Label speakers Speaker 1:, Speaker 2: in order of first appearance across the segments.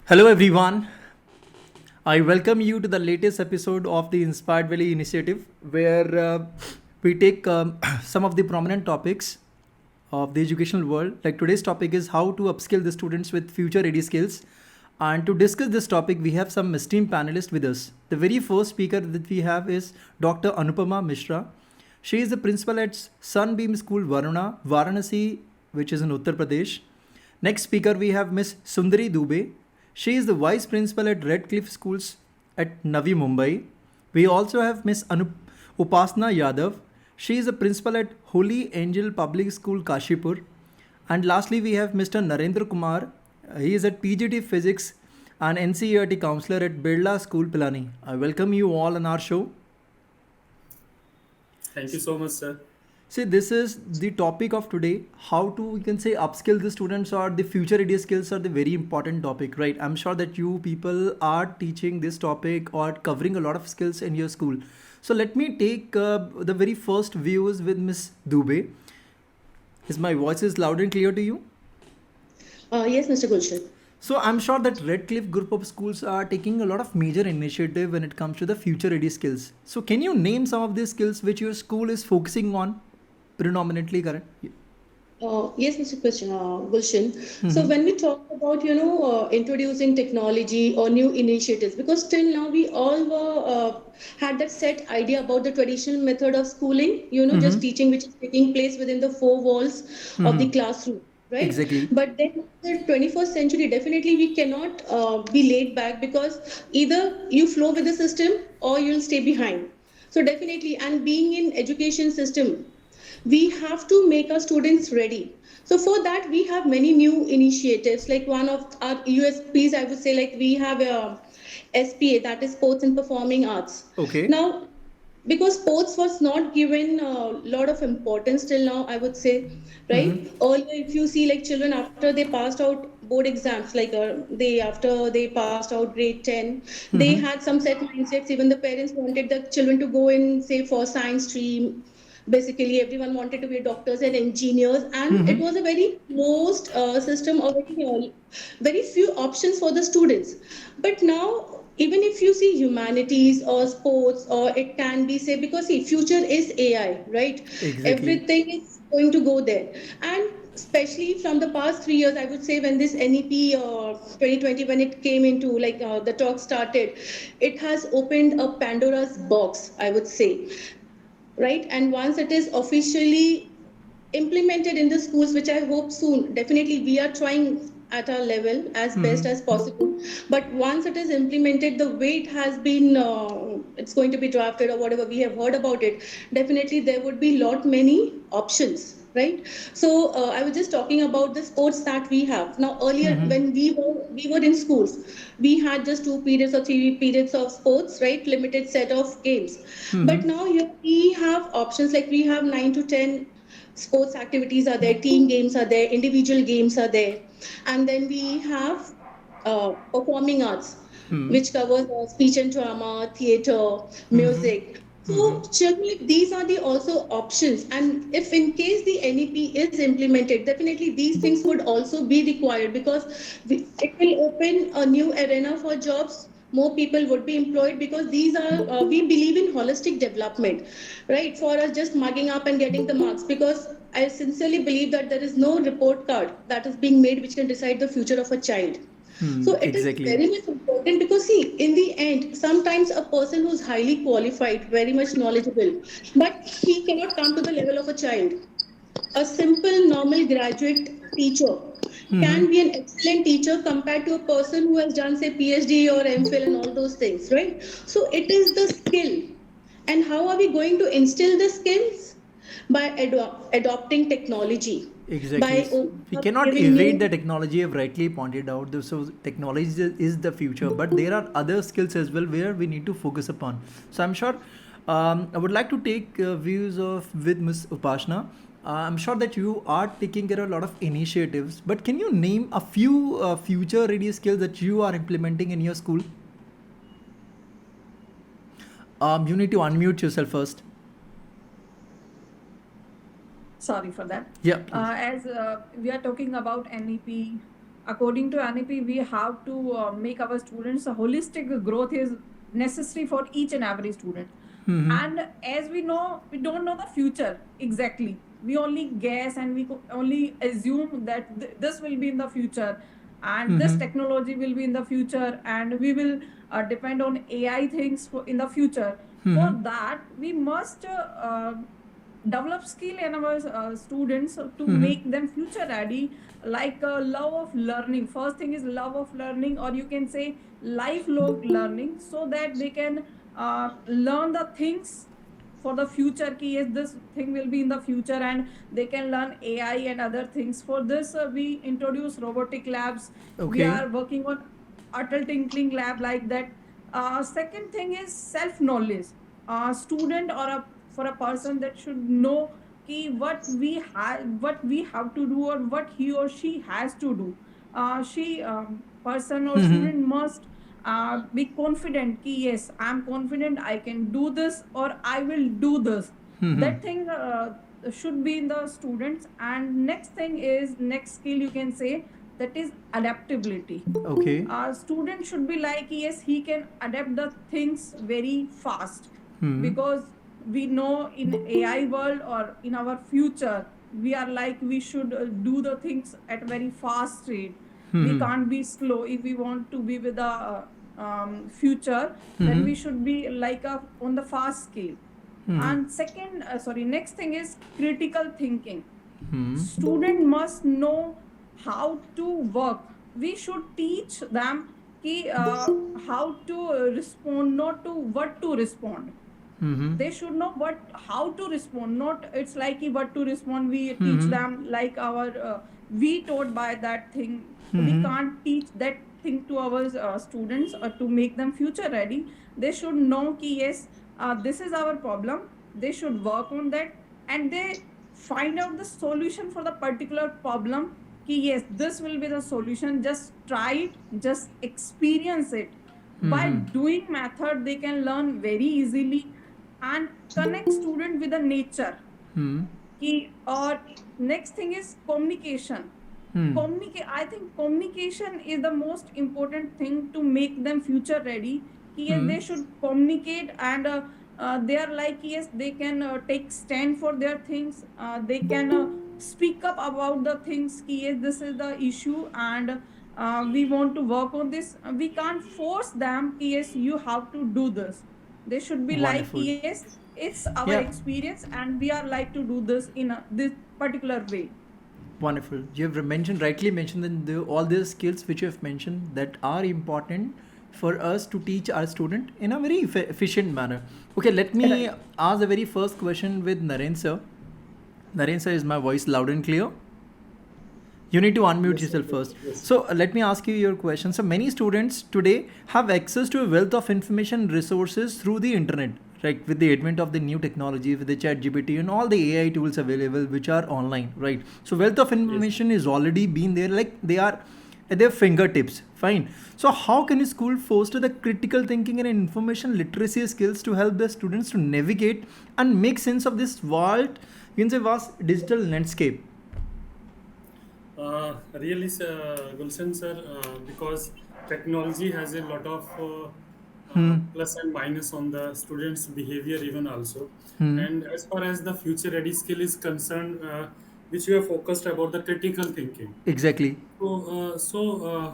Speaker 1: Hello, everyone. I welcome you to the latest episode of the Inspired Valley initiative, where we take some of the prominent topics of the educational world. Like today's topic is how to upskill the students with future ready skills. And to discuss this topic, we have some esteemed panelists with us. The very first speaker that we have is Dr. Anupama Mishra. She is the principal at Sunbeam School, Varuna, Varanasi, which is in Uttar Pradesh. Next speaker, we have Miss Sundari Dube. She is the vice principal at Radcliffe Schools at Navi, Mumbai. We also have Miss Upasana Yadav. She is the principal at Holy Angel Public School, Kashipur. And lastly, we have Mr. Narender Kumar. He is at PGT Physics and NCERT counselor at Birla School, Pilani. I welcome you all on our show.
Speaker 2: Thank you so much, sir.
Speaker 1: See, this is the topic of today. How to, we can say, upskill the students or the future ready skills are the very important topic, right? I'm sure that you people are teaching this topic or covering a lot of skills in your school. So let me take the very first views with Miss Dube. Is my voice is loud and clear to you?
Speaker 3: Yes, Mr. Gulshan.
Speaker 1: So I'm sure that Radcliffe group of schools are taking a lot of major initiative when it comes to the future ready skills. So can you name some of these skills which your school is focusing on predominantly current?
Speaker 3: Yes, Mr. Gulshan. So when we talk about, introducing technology or new initiatives, because till now we all were had that set idea about the traditional method of schooling, just teaching which is taking place within the four walls of the classroom. Right.
Speaker 1: Exactly.
Speaker 3: But then the 21st century, definitely we cannot be laid back because either you flow with the system or you'll stay behind. So definitely, and being in education system, we have to make our students ready. So for that, we have many new initiatives. Like one of our USPs, I would say, like we have a SPA, that is Sports and Performing Arts.
Speaker 1: Okay.
Speaker 3: Now, because sports was not given a lot of importance till now, I would say, right? Earlier, if you see like children after they passed out board exams, like after they passed out grade 10, they had some set mindsets. Even the parents wanted the children to go in, say, for science stream. Basically, everyone wanted to be doctors and engineers, and it was a very closed system, or very few options for the students. But now, even if you see humanities or sports, or it can be, say, because see, future is AI, right?
Speaker 1: Exactly.
Speaker 3: Everything is going to go there, and especially from the past 3 years, I would say, when this NEP 2020, when it came into like the talk started, it has opened a Pandora's box, I would say, right? And once it is officially implemented in the schools, which I hope soon, definitely we are trying at our level as best as possible. But once it is implemented, the way it has been, it's going to be drafted or whatever we have heard about it, definitely there would be many options. Right. So I was just talking about the sports that we have now. Earlier, when we were in schools, we had just 2 periods or 3 periods of sports, right? Limited set of games. But now here we have options, like we have 9 to 10 sports activities are there, team games are there, individual games are there, and then we have performing arts, which covers speech and drama, theater, music. So children, these are the also options, and if in case the NEP is implemented, definitely these things would also be required, because it will open a new arena for jobs. More people would be employed, because these are we believe in holistic development, right? For us just mugging up and getting the marks, because I sincerely believe that there is no report card that is being made which can decide the future of a child. So it is
Speaker 1: Exactly.
Speaker 3: very much important, because see, in the end, sometimes a person who's highly qualified, very much knowledgeable, but he cannot come to the level of a child. A simple, normal graduate teacher can be an excellent teacher compared to a person who has done, say, PhD or MPhil and all those things, right? So it is the skill. And how are we going to instill the skills? By adopting technology.
Speaker 1: Exactly.
Speaker 3: By
Speaker 1: We cannot
Speaker 3: giving
Speaker 1: evade
Speaker 3: new.
Speaker 1: the technology. I've rightly pointed out. So technology is the future, but there are other skills as well where we need to focus upon. So I'm sure I would like to take views of with Ms. Upasana. I'm sure that you are taking care of a lot of initiatives, but can you name a few future ready skills that you are implementing in your school? You need to unmute yourself first.
Speaker 4: Sorry for that.
Speaker 1: Yeah, please.
Speaker 4: As we are talking about NEP,
Speaker 2: according to NEP, we have to make our students a holistic growth is necessary for each and every student.
Speaker 1: Mm-hmm.
Speaker 2: And as we know, we don't know the future exactly. We only guess and we only assume that this will be in the future, and this
Speaker 1: Mm-hmm.
Speaker 2: technology will be in the future, and we will depend on AI things in the future. For
Speaker 1: Mm-hmm.
Speaker 2: that, we must develop skill in our students to
Speaker 1: Mm-hmm.
Speaker 2: make them future ready, like love of learning. First thing is love of learning, or you can say lifelong learning, so that they can learn the things for the future ki yes, this thing will be in the future, and they can learn AI and other things. For this, we introduce robotic labs. We
Speaker 1: Okay.
Speaker 2: are working on atal tinkling lab, like that. Second thing is self knowledge. Student or a for a person that should know ki what we have to do, or what he or she has to do. She Person or
Speaker 1: Mm-hmm.
Speaker 2: student must be confident ki yes, I'm confident I can do this, or I will do this.
Speaker 1: Mm-hmm.
Speaker 2: That thing should be in the students. And next thing is, next skill you can say, that is adaptability.
Speaker 1: Okay.
Speaker 2: Student should be like yes, he can adapt the things very fast,
Speaker 1: Mm-hmm.
Speaker 2: because we know in AI world or in our future, we are like we should do the things at very fast rate. We
Speaker 1: Mm-hmm.
Speaker 2: can't be slow if we want to be with the future. Then
Speaker 1: Mm-hmm.
Speaker 2: we should be like on the fast scale.
Speaker 1: Mm-hmm.
Speaker 2: And second, sorry, next thing is critical thinking.
Speaker 1: Mm-hmm.
Speaker 2: Student must know how to work. We should teach them ki, how to respond, not to what to respond.
Speaker 1: Mm-hmm.
Speaker 2: They should know what how to respond, not it's like what to respond. We teach
Speaker 1: Mm-hmm.
Speaker 2: them like our we taught by that thing. We
Speaker 1: Mm-hmm.
Speaker 2: can't teach that thing to our students or to make them future ready. They should know ki yes, this is our problem. They should work on that, and they find out the solution for the particular problem, ki yes, this will be the solution. Just try it, just experience it. By
Speaker 1: Mm-hmm.
Speaker 2: doing method, they can learn very easily. And connect student with the nature.
Speaker 1: Mm-hmm.
Speaker 2: Or next thing is communication.
Speaker 1: Mm-hmm.
Speaker 2: Communicate, I think communication is the most important thing to make them future ready. Yes,
Speaker 1: Mm-hmm.
Speaker 2: they should communicate, and they are like yes, they can take stand for their things. They can speak up about the things ki yes, this is the issue, and we want to work on this. We can't force them ki yes, you have to do this. They should be like
Speaker 1: Wonderful.
Speaker 2: yes, it's our
Speaker 1: Yeah.
Speaker 2: experience, and we are like to do this in this particular way.
Speaker 1: Wonderful. You have mentioned, rightly mentioned, that all these skills which you have mentioned that are important for us to teach our student in a very efficient manner. Okay, let me
Speaker 2: Right.
Speaker 1: ask the very first question with Naren sir. Naren sir, is my voice loud and clear? You need to unmute
Speaker 4: Yes, sir.
Speaker 1: yourself
Speaker 4: Yes.
Speaker 1: first.
Speaker 4: Yes.
Speaker 1: So let me ask you your question. So many students today have access to a wealth of information resources through the internet, right? With the advent of the new technology, with the chat GPT and all the AI tools available which are online, right? So wealth of
Speaker 4: Yes.
Speaker 1: information is already been there, like they are at their fingertips. Fine. So how can a school foster the critical thinking and information literacy skills to help the students to navigate and make sense of this world, you can say vast digital landscape?
Speaker 4: Really, Gulshan sir, because technology has a lot of
Speaker 1: Hmm.
Speaker 4: plus and minus on the students' behavior even also.
Speaker 1: Hmm.
Speaker 4: And as far as the future ready skill is concerned, which we have focused about the critical thinking.
Speaker 1: Exactly.
Speaker 4: So,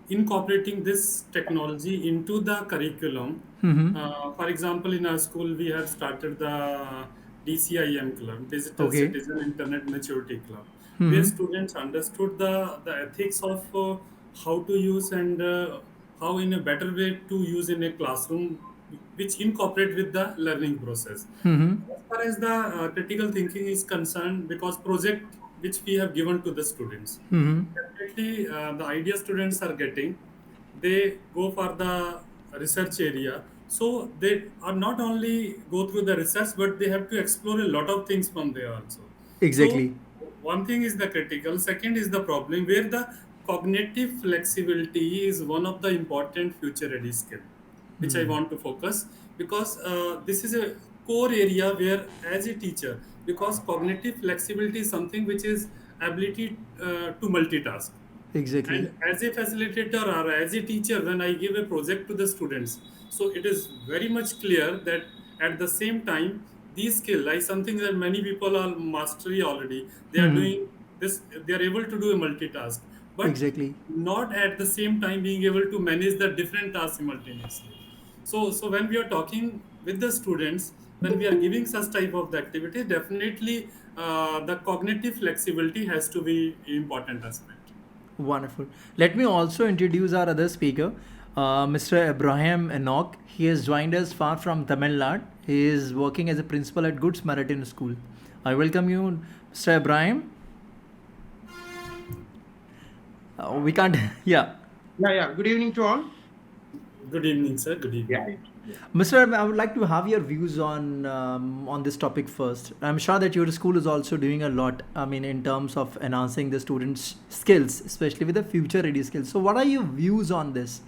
Speaker 4: incorporating this technology into the curriculum.
Speaker 1: Mm-hmm.
Speaker 4: For example, in our school, we have started the DCIM club, Digital
Speaker 1: Okay.
Speaker 4: Citizen Internet Maturity Club, where
Speaker 1: Mm-hmm.
Speaker 4: students understood the ethics of how to use and how in a better way to use in a classroom, which incorporate with the learning process.
Speaker 1: Mm-hmm.
Speaker 4: As far as the critical thinking is concerned, because project which we have given to the students,
Speaker 1: Mm-hmm.
Speaker 4: definitely the idea students are getting, they go for the research area. So they are not only go through the research, but they have to explore a lot of things from there also. So
Speaker 1: Exactly.
Speaker 4: one thing is the critical, second is the problem where the cognitive flexibility is one of the important future ready skill which I want to focus, because this is a core area where, as a teacher, because cognitive flexibility is something which is ability to multitask.
Speaker 1: Exactly.
Speaker 4: And as a facilitator or as a teacher, when I give a project to the students, so it is very much clear that at the same time, these skill like something that many people are mastery already. They are
Speaker 1: Hmm.
Speaker 4: doing this. They are able to do a multitask, but
Speaker 1: Exactly.
Speaker 4: not at the same time being able to manage the different tasks simultaneously. So when we are talking with the students, when we are giving such type of the activity, definitely the cognitive flexibility has to be important aspect.
Speaker 1: Wonderful. Let me also introduce our other speaker, Mr. Abraham Enoch. He has joined us far from Tamil Nadu. He is working as a principal at Good Samaritan School. I welcome you, Mr. Abraham. We can't, yeah.
Speaker 5: Yeah. Good evening to all.
Speaker 4: Good evening, sir. Good evening.
Speaker 5: Yeah.
Speaker 1: Mr. I would like to have your views on this topic first. I'm sure that your school is also doing a lot. I mean, in terms of enhancing the students' skills, especially with the future-ready skills. So, what are your views on this?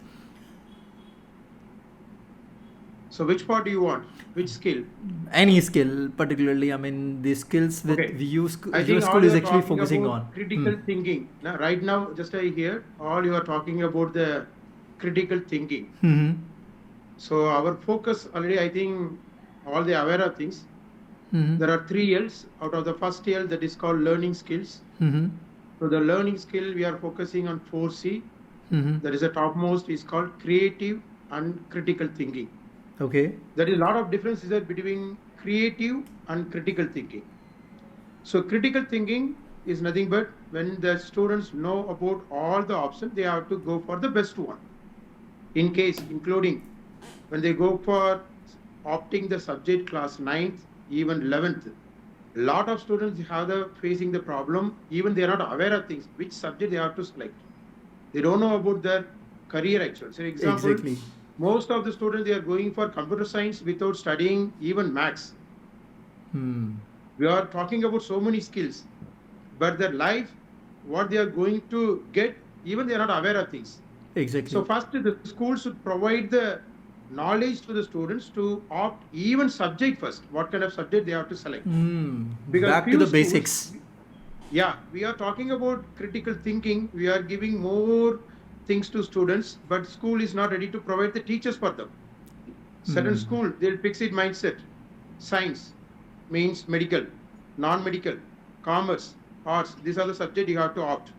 Speaker 5: So which part do you want? Which skill?
Speaker 1: Any skill, particularly. I mean, the skills with
Speaker 5: Okay.
Speaker 1: your
Speaker 5: I
Speaker 1: your
Speaker 5: think
Speaker 1: school
Speaker 5: all
Speaker 1: is
Speaker 5: you are
Speaker 1: actually
Speaker 5: talking
Speaker 1: focusing
Speaker 5: about
Speaker 1: on.
Speaker 5: critical thinking. Now, right now, just I hear all you are talking about the critical thinking.
Speaker 1: Mm-hmm.
Speaker 5: So our focus already, I think, all the aware of things.
Speaker 1: Mm-hmm.
Speaker 5: There are 3 L's. Out of the first L, that is called learning skills.
Speaker 1: Mm-hmm.
Speaker 5: So the learning skill we are focusing on 4C.
Speaker 1: Mm-hmm.
Speaker 5: That is the topmost is called creative and critical thinking.
Speaker 1: Okay.
Speaker 5: There is a lot of differences there between creative and critical thinking. So critical thinking is nothing but when the students know about all the options, they have to go for the best one. In case, including when they go for opting the subject class 9th, even 11th, a lot of students have facing the problem, even they are not aware of things, which subject they have to select. They don't know about their career actually. So example,
Speaker 1: Exactly.
Speaker 5: most of the students, they are going for computer science without studying even maths.
Speaker 1: Hmm.
Speaker 5: We are talking about so many skills, but their life, what they are going to get, even they are not aware of things.
Speaker 1: Exactly.
Speaker 5: So first, the school should provide the knowledge to the students to opt even subject first. What kind of subject they have to select? Because
Speaker 1: Back to
Speaker 5: few
Speaker 1: the
Speaker 5: schools-
Speaker 1: basics.
Speaker 5: Yeah, we are talking about critical thinking. We are giving more things to students, but school is not ready to provide the teachers for them. Certain school, they'll fix it mindset. Science means medical, non-medical, commerce, arts. These are the subjects you have to opt.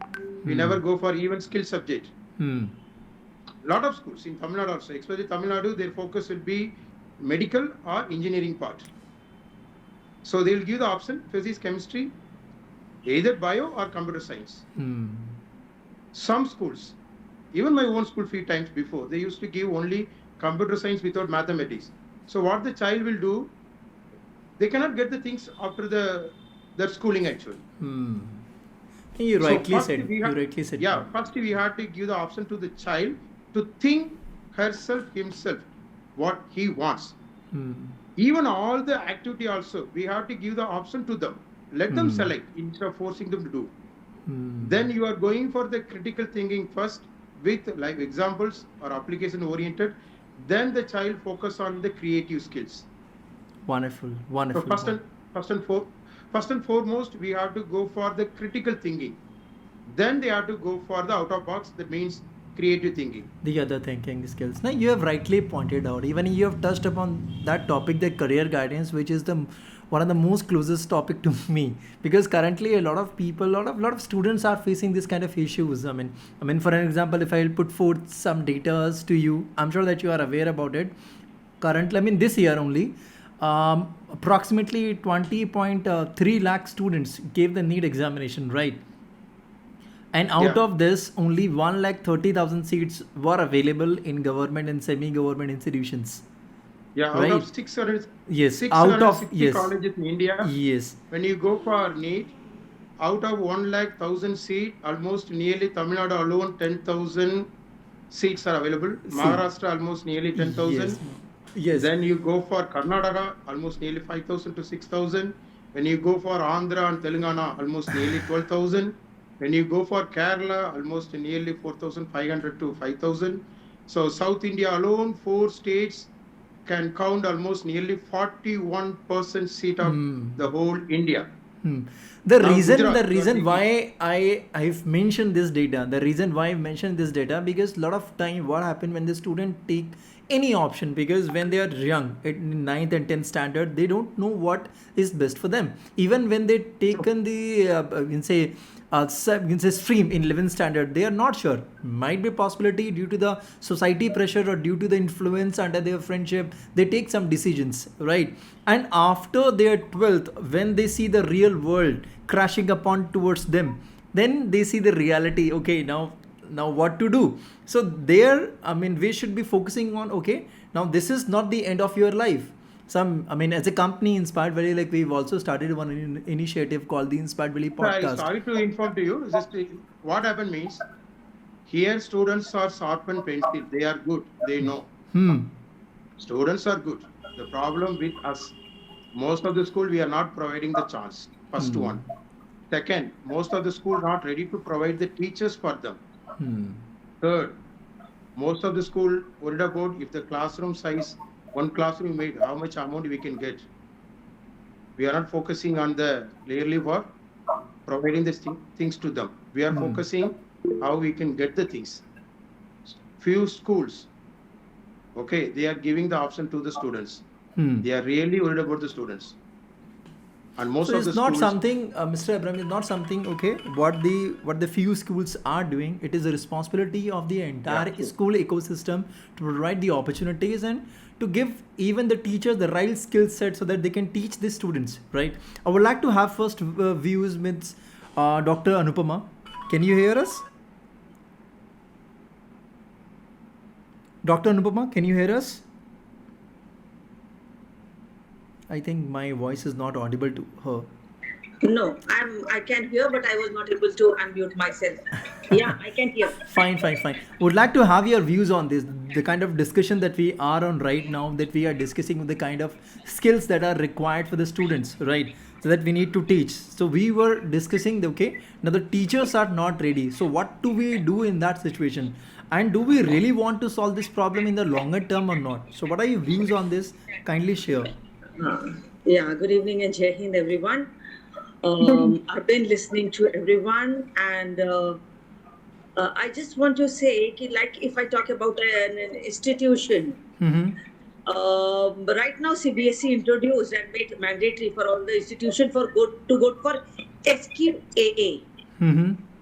Speaker 5: We never go for even skill subject.
Speaker 1: Hmm.
Speaker 5: Lot of schools in Tamil Nadu also, especially Tamil Nadu, their focus will be medical or engineering part. So they will give the option physics, chemistry, either bio or computer science. Some schools, even my own school few times before, they used to give only computer science without mathematics. So what the child will do, they cannot get the things after their schooling actually.
Speaker 1: You
Speaker 5: So
Speaker 1: rightly
Speaker 5: first
Speaker 1: said.
Speaker 5: we
Speaker 1: You
Speaker 5: have-
Speaker 1: rightly said.
Speaker 5: Yeah, first we have to give the option to the child to think herself, himself, what he wants. Even all the activity also, we have to give the option to them. Let them select instead of forcing them to do. Then you are going for the critical thinking first with live examples or application oriented. Then the child focus on the creative skills.
Speaker 1: Wonderful.
Speaker 5: So
Speaker 1: Wonderful.
Speaker 5: first and foremost, we have to go for the critical thinking. Then they have to go for the out of box. That means creative thinking.
Speaker 1: The other thinking skills. Now, you have rightly pointed out, even you have touched upon that topic, the career guidance, which is the one of the most closest topic to me, because currently a lot of people, lot of students are facing this kind of issues. I mean, for an example, if I'll put forth some data to you, I'm sure that you are aware about it. Currently, I mean, this year only, approximately 20.3 lakh students gave the NEET examination, right? And out of this, only 1,30,000 seats were available in government and semi-government institutions.
Speaker 5: Yeah, out
Speaker 1: Right.
Speaker 5: of 600,
Speaker 1: Yes, out of
Speaker 5: 660
Speaker 1: yes,
Speaker 5: colleges in India,
Speaker 1: yes,
Speaker 5: when you go for NEET, out of 1,00,000 seat, almost nearly Tamil Nadu alone 10,000 seats are available. Maharashtra almost nearly 10,000.
Speaker 1: yes, yes.
Speaker 5: Then you go for Karnataka, almost nearly 5,000 to 6,000. When you go for Andhra and Telangana, almost nearly 12,000. When you go for Kerala, almost nearly 4,500 to 5,000. So South India alone, 4 states, can count almost nearly 41% seat of the whole India.
Speaker 1: The
Speaker 5: Now,
Speaker 1: reason
Speaker 5: Gujarat,
Speaker 1: the
Speaker 5: you are
Speaker 1: reason
Speaker 5: taking-
Speaker 1: why I've mentioned this data, the reason why I've mentioned this data, because a lot of time what happen when the student take any option, because when they are young at ninth and 10th standard, they don't know what is best for them. Even when they taken the you can say you can say stream in 11th standard, they are not sure. Might be possibility due to the society pressure or due to the influence under their friendship, they take some decisions, right? And after their 12th, when they see the real world crashing upon towards them, then they see the reality. Okay, now what to do? So there, I mean, we should be focusing on, okay, now this is not the end of your life. I mean, as a company, Inspired Valley, like we've also started one initiative called the Inspired Valley podcast.
Speaker 5: Sorry to inform to you. Just what happened means, here students are sharpened pencil. They are good. They know. Students are good. The problem with us, most of the school we are not providing the chance. First one. Second, most of the school not ready to provide the teachers for them. Third, most of the school worried about if the classroom size, one classroom made, how much amount we can get. We are not focusing on the clearly for providing the things to them. We are focusing how we can get the things. Few schools, okay, they are giving the option to the students. They are really worried about the students. And most
Speaker 1: So
Speaker 5: of the
Speaker 1: it's not
Speaker 5: schools,
Speaker 1: something, Mr. Abraham, it's not something, okay, what the few schools are doing. It is a responsibility of the entire school ecosystem to provide the opportunities and to give even the teachers the right skill set so that they can teach the students, right? I would like to have first views with Dr. Anupama. Can you hear us? Dr. Anupama, can you hear us? I think my voice is not audible to her.
Speaker 6: No, I can hear, but I was not able to unmute myself. Yeah, I can hear.
Speaker 1: Fine. Would like to have your views on this, the kind of discussion that we are on right now, that we are discussing the kind of skills that are required for the students, right? So that we need to teach. So we were discussing, okay, now the teachers are not ready. So what do we do in that situation? And do we really want to solve this problem in the longer term or not? So what are your views on this? Kindly share.
Speaker 6: Yeah, good evening and Jai Hind, everyone. I've been listening to everyone, and I just want to say, like, if I talk about an institution, right now CBSE introduced and made mandatory for all the institution to go for SQAA.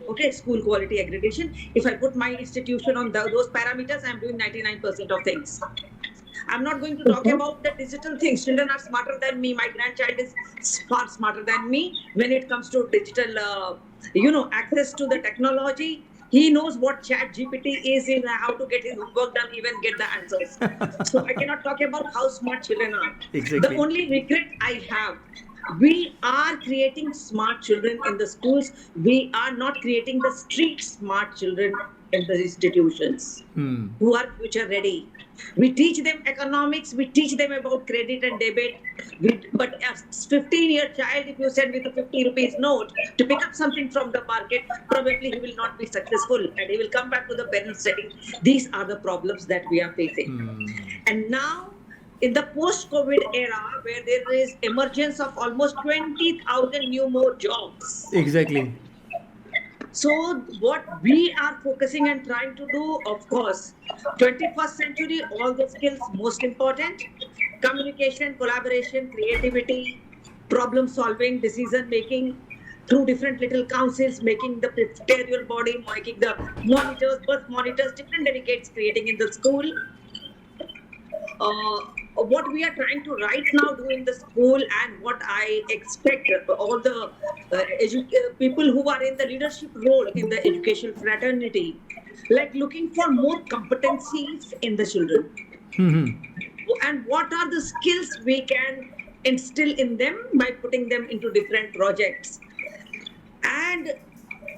Speaker 6: Okay, school quality accreditation. If I put my institution on those parameters, I'm doing 99% of things. I'm not going to talk about the digital things. Children are smarter than me. My grandchild is far smarter than me when it comes to digital, access to the technology. He knows what Chat GPT is and how to get his homework done, even get the answers. So I cannot talk about how smart children are.
Speaker 1: Exactly.
Speaker 6: The only regret I have, we are creating smart children in the schools. We are not creating the street smart children in the institutions who are future ready. We teach them economics, we teach them about credit and debit. But as 15-year child, if you send with a 50 rupees note to pick up something from the market, probably he will not be successful and he will come back to the parents setting. These are the problems that we are facing. And now, in the post-COVID era, where there is emergence of almost 20,000 new more jobs.
Speaker 1: Exactly.
Speaker 6: So what we are focusing and trying to do, of course, 21st century, all the skills most important: communication, collaboration, creativity, problem solving, decision making through different little councils, making the secretarial body, making the monitors, birth monitors, different delegates creating in the school. What we are trying to right now do in the school, and what I expect all the people who are in the leadership role in the education fraternity, like looking for more competencies in the children. And what are the skills we can instill in them by putting them into different projects. And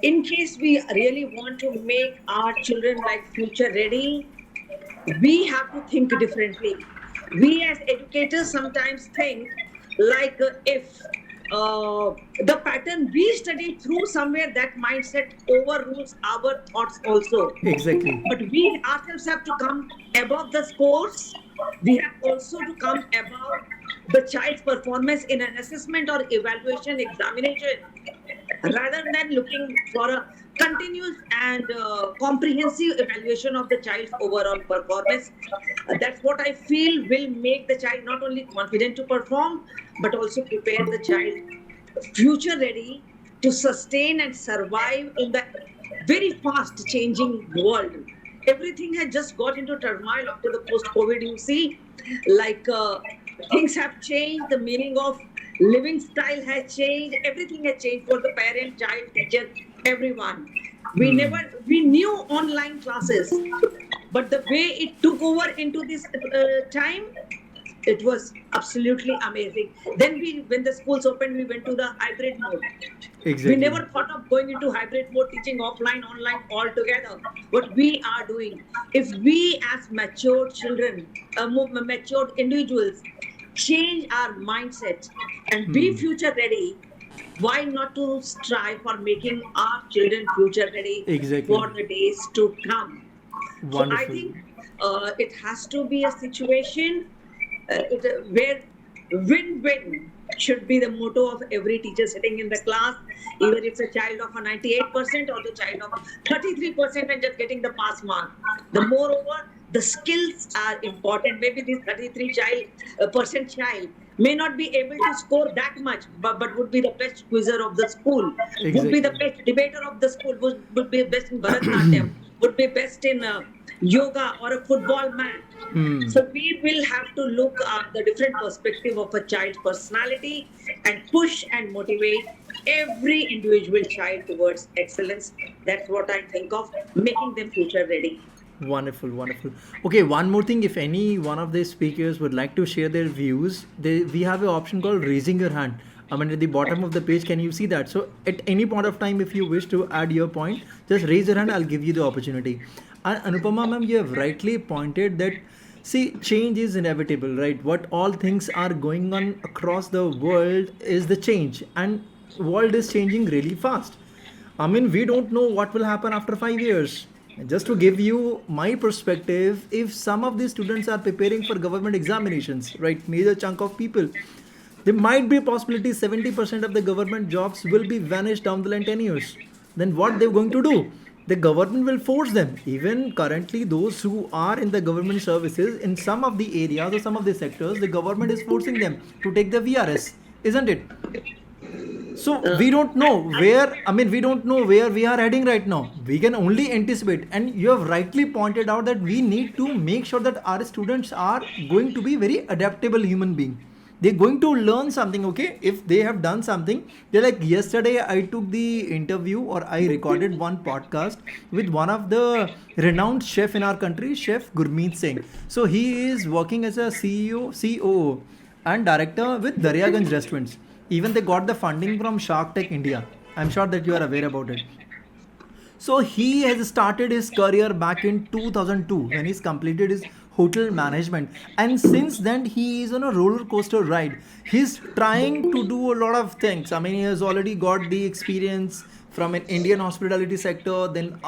Speaker 6: in case we really want to make our children like future ready, we have to think differently. We as educators sometimes think like if the pattern we study through somewhere, that mindset overrules our thoughts also.
Speaker 1: Exactly.
Speaker 6: But we ourselves have to come above the scores. We have also to come above the child's performance in an assessment or evaluation examination, rather than looking for a continuous and comprehensive evaluation of the child's overall performance. That's what I feel will make the child not only confident to perform, but also prepare the child future ready to sustain and survive in the very fast changing world. Everything has just got into turmoil after the post-COVID. You see, like things have changed, the meaning of living style has changed, everything has changed for the parent, child, teacher, everyone. We knew online classes, but the way it took over into this time, it was absolutely amazing. Then when the schools opened, we went to the hybrid mode.
Speaker 1: Exactly.
Speaker 6: We never thought of going into hybrid mode, teaching offline, online all together. What we are doing, if we as matured children, matured individuals, change our mindset and be future ready, why not to strive for making our children future ready
Speaker 1: Exactly.
Speaker 6: for the days to come?
Speaker 1: Wonderful.
Speaker 6: So I think it has to be a situation where win-win should be the motto of every teacher sitting in the class, either it's a child of a 98% or the child of 33% and just getting the pass mark. The moreover, the skills are important. Maybe this 33% child may not be able to score that much, but would be the best quizzer of the school, would be the best debater of the school, would be best in Bharatanatyam, would be best in yoga or a football match. So we will have to look at the different perspective of a child's personality and push and motivate every individual child towards excellence. That's what I think of, making them future ready.
Speaker 1: Wonderful, wonderful. Okay, one more thing. If any one of the speakers would like to share their views, we have an option called raising your hand. I mean, at the bottom of the page, can you see that? So at any point of time, if you wish to add your point, just raise your hand. I'll give you the opportunity. And Anupama ma'am, you have rightly pointed that, see, change is inevitable, right? What all things are going on across the world is the change, and world is changing really fast. I mean, we don't know what will happen after 5 years. Just to give you my perspective, if some of these students are preparing for government examinations, right, major chunk of people, there might be a possibility 70% of the government jobs will be vanished down the line 10 years. Then what they're going to do? The government will force them. Even currently, those who are in the government services, in some of the areas or some of the sectors, the government is forcing them to take the VRS, isn't it? So we don't know where, I mean, we don't know where we are heading right now. We can only anticipate. And you have rightly pointed out that we need to make sure that our students are going to be very adaptable human being. They're going to learn something, okay? If they have done something, they're like, yesterday I took the interview or I recorded one podcast with one of the renowned chef in our country, Chef Gurmeet Singh. So he is working as a CEO, COO and director with Daryaganj Restaurants. Even they got the funding from Shark Tank India. I'm sure that you are aware about it. So he has started his career back in 2002 when he's completed his hotel management, and since then he is on a roller coaster ride. He's trying to do a lot of things. I mean, he has already got the experience from an Indian hospitality sector, then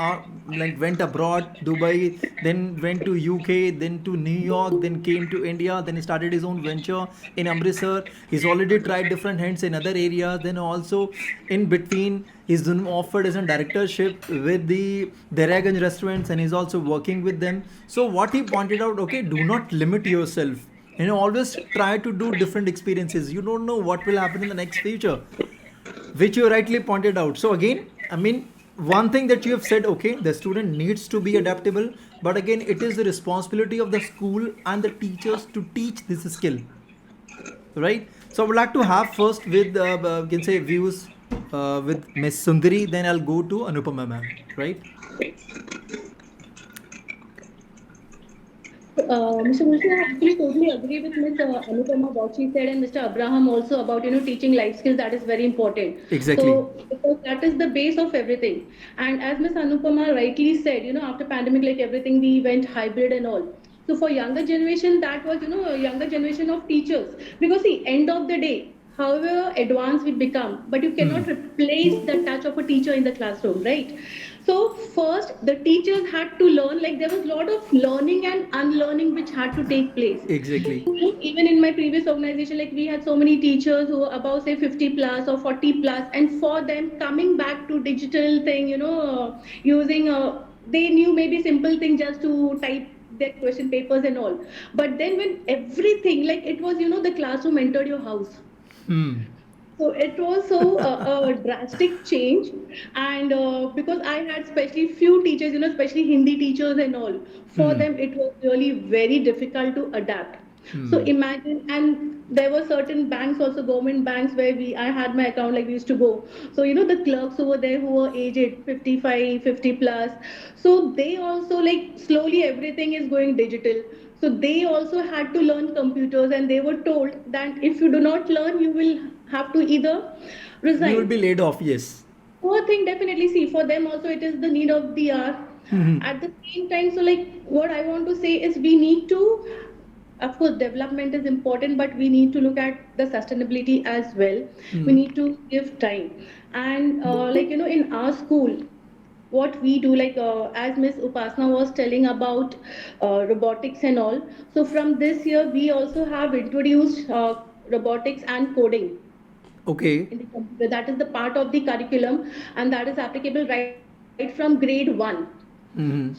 Speaker 1: like went abroad, Dubai, then went to UK, then to New York, then came to India, then he started his own venture in Amritsar. He's already tried different hands in other areas. Then also in between, he's been offered as a directorship with the Daryaganj restaurants, and he's also working with them. So what he pointed out, okay, do not limit yourself. You know, always try to do different experiences. You don't know what will happen in the next future, which you rightly pointed out. So again, I mean, one thing that you have said, okay, the student needs to be adaptable, but again, it is the responsibility of the school and the teachers to teach this skill, right? So I would like to have first with, you can say, views with Miss Sundari, then I'll go to Anupama ma'am, right?
Speaker 3: Mr. Gulshan, I actually totally agree with Ms. Anupama what she said, and Mr. Abraham also about teaching life skills. That is very important.
Speaker 1: Exactly.
Speaker 3: So because that is the base of everything. And as Ms. Anupama rightly said, after pandemic, like everything, we went hybrid and all. So for younger generation, that was a younger generation of teachers, because the end of the day, however advanced we become, but you cannot replace the touch of a teacher in the classroom, right? So first, the teachers had to learn, like there was a lot of learning and unlearning which had to take place.
Speaker 1: Exactly.
Speaker 3: Even in my previous organization, like we had so many teachers who were about say 50 plus or 40 plus, and for them coming back to digital thing, using they knew maybe simple thing just to type their question papers and all. But then when everything, like it was, the classroom entered your house.
Speaker 1: Hmm.
Speaker 3: So it was so a drastic change, and because I had especially few teachers, especially Hindi teachers and all, for them it was really very difficult to adapt. So imagine, and there were certain banks also, government banks where I had my account, like we used to go. So the clerks over there who were aged 55, 50 plus, so they also like slowly everything is going digital. So they also had to learn computers, and they were told that if you do not learn, you will have to either
Speaker 1: You will
Speaker 3: resign.
Speaker 1: be laid off, yes.
Speaker 3: Poor thing, definitely. See, for them also, it is the need of the hour. At the same time, so like what I want to say is we need to, of course, development is important, but we need to look at the sustainability as well. We need to give time. And in our school, what we do, like as Miss Upasana was telling about robotics and all. So from this year, we also have introduced robotics and coding
Speaker 1: Okay.
Speaker 3: in the computer. That is the part of the curriculum, and that is applicable right from grade one.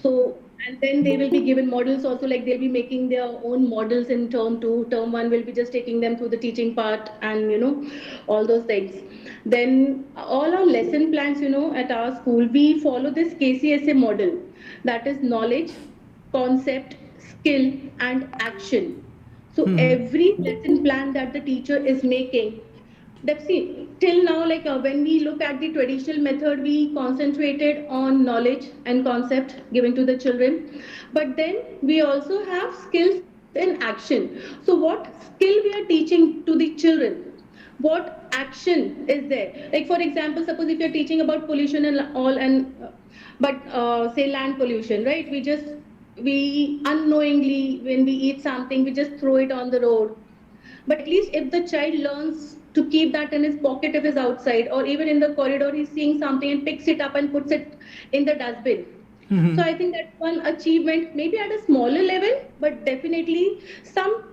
Speaker 3: So, and then they will be given models also, like they'll be making their own models in term two. Term one will be just taking them through the teaching part and, all those things. Then all our lesson plans, at our school, we follow this KCSA model, that is knowledge, concept, skill, and action. So every lesson plan that the teacher is making, that's see, till now, like when we look at the traditional method, we concentrated on knowledge and concept given to the children. But then we also have skills in action. So what skill we are teaching to the children? What action is there? Like for example, suppose if you're teaching about pollution and all, and but say land pollution, right? We unknowingly, when we eat something, we just throw it on the road. But at least if the child learns to keep that in his pocket if he's outside, or even in the corridor, he's seeing something and picks it up and puts it in the dustbin. So I think that's one achievement, maybe at a smaller level, but definitely some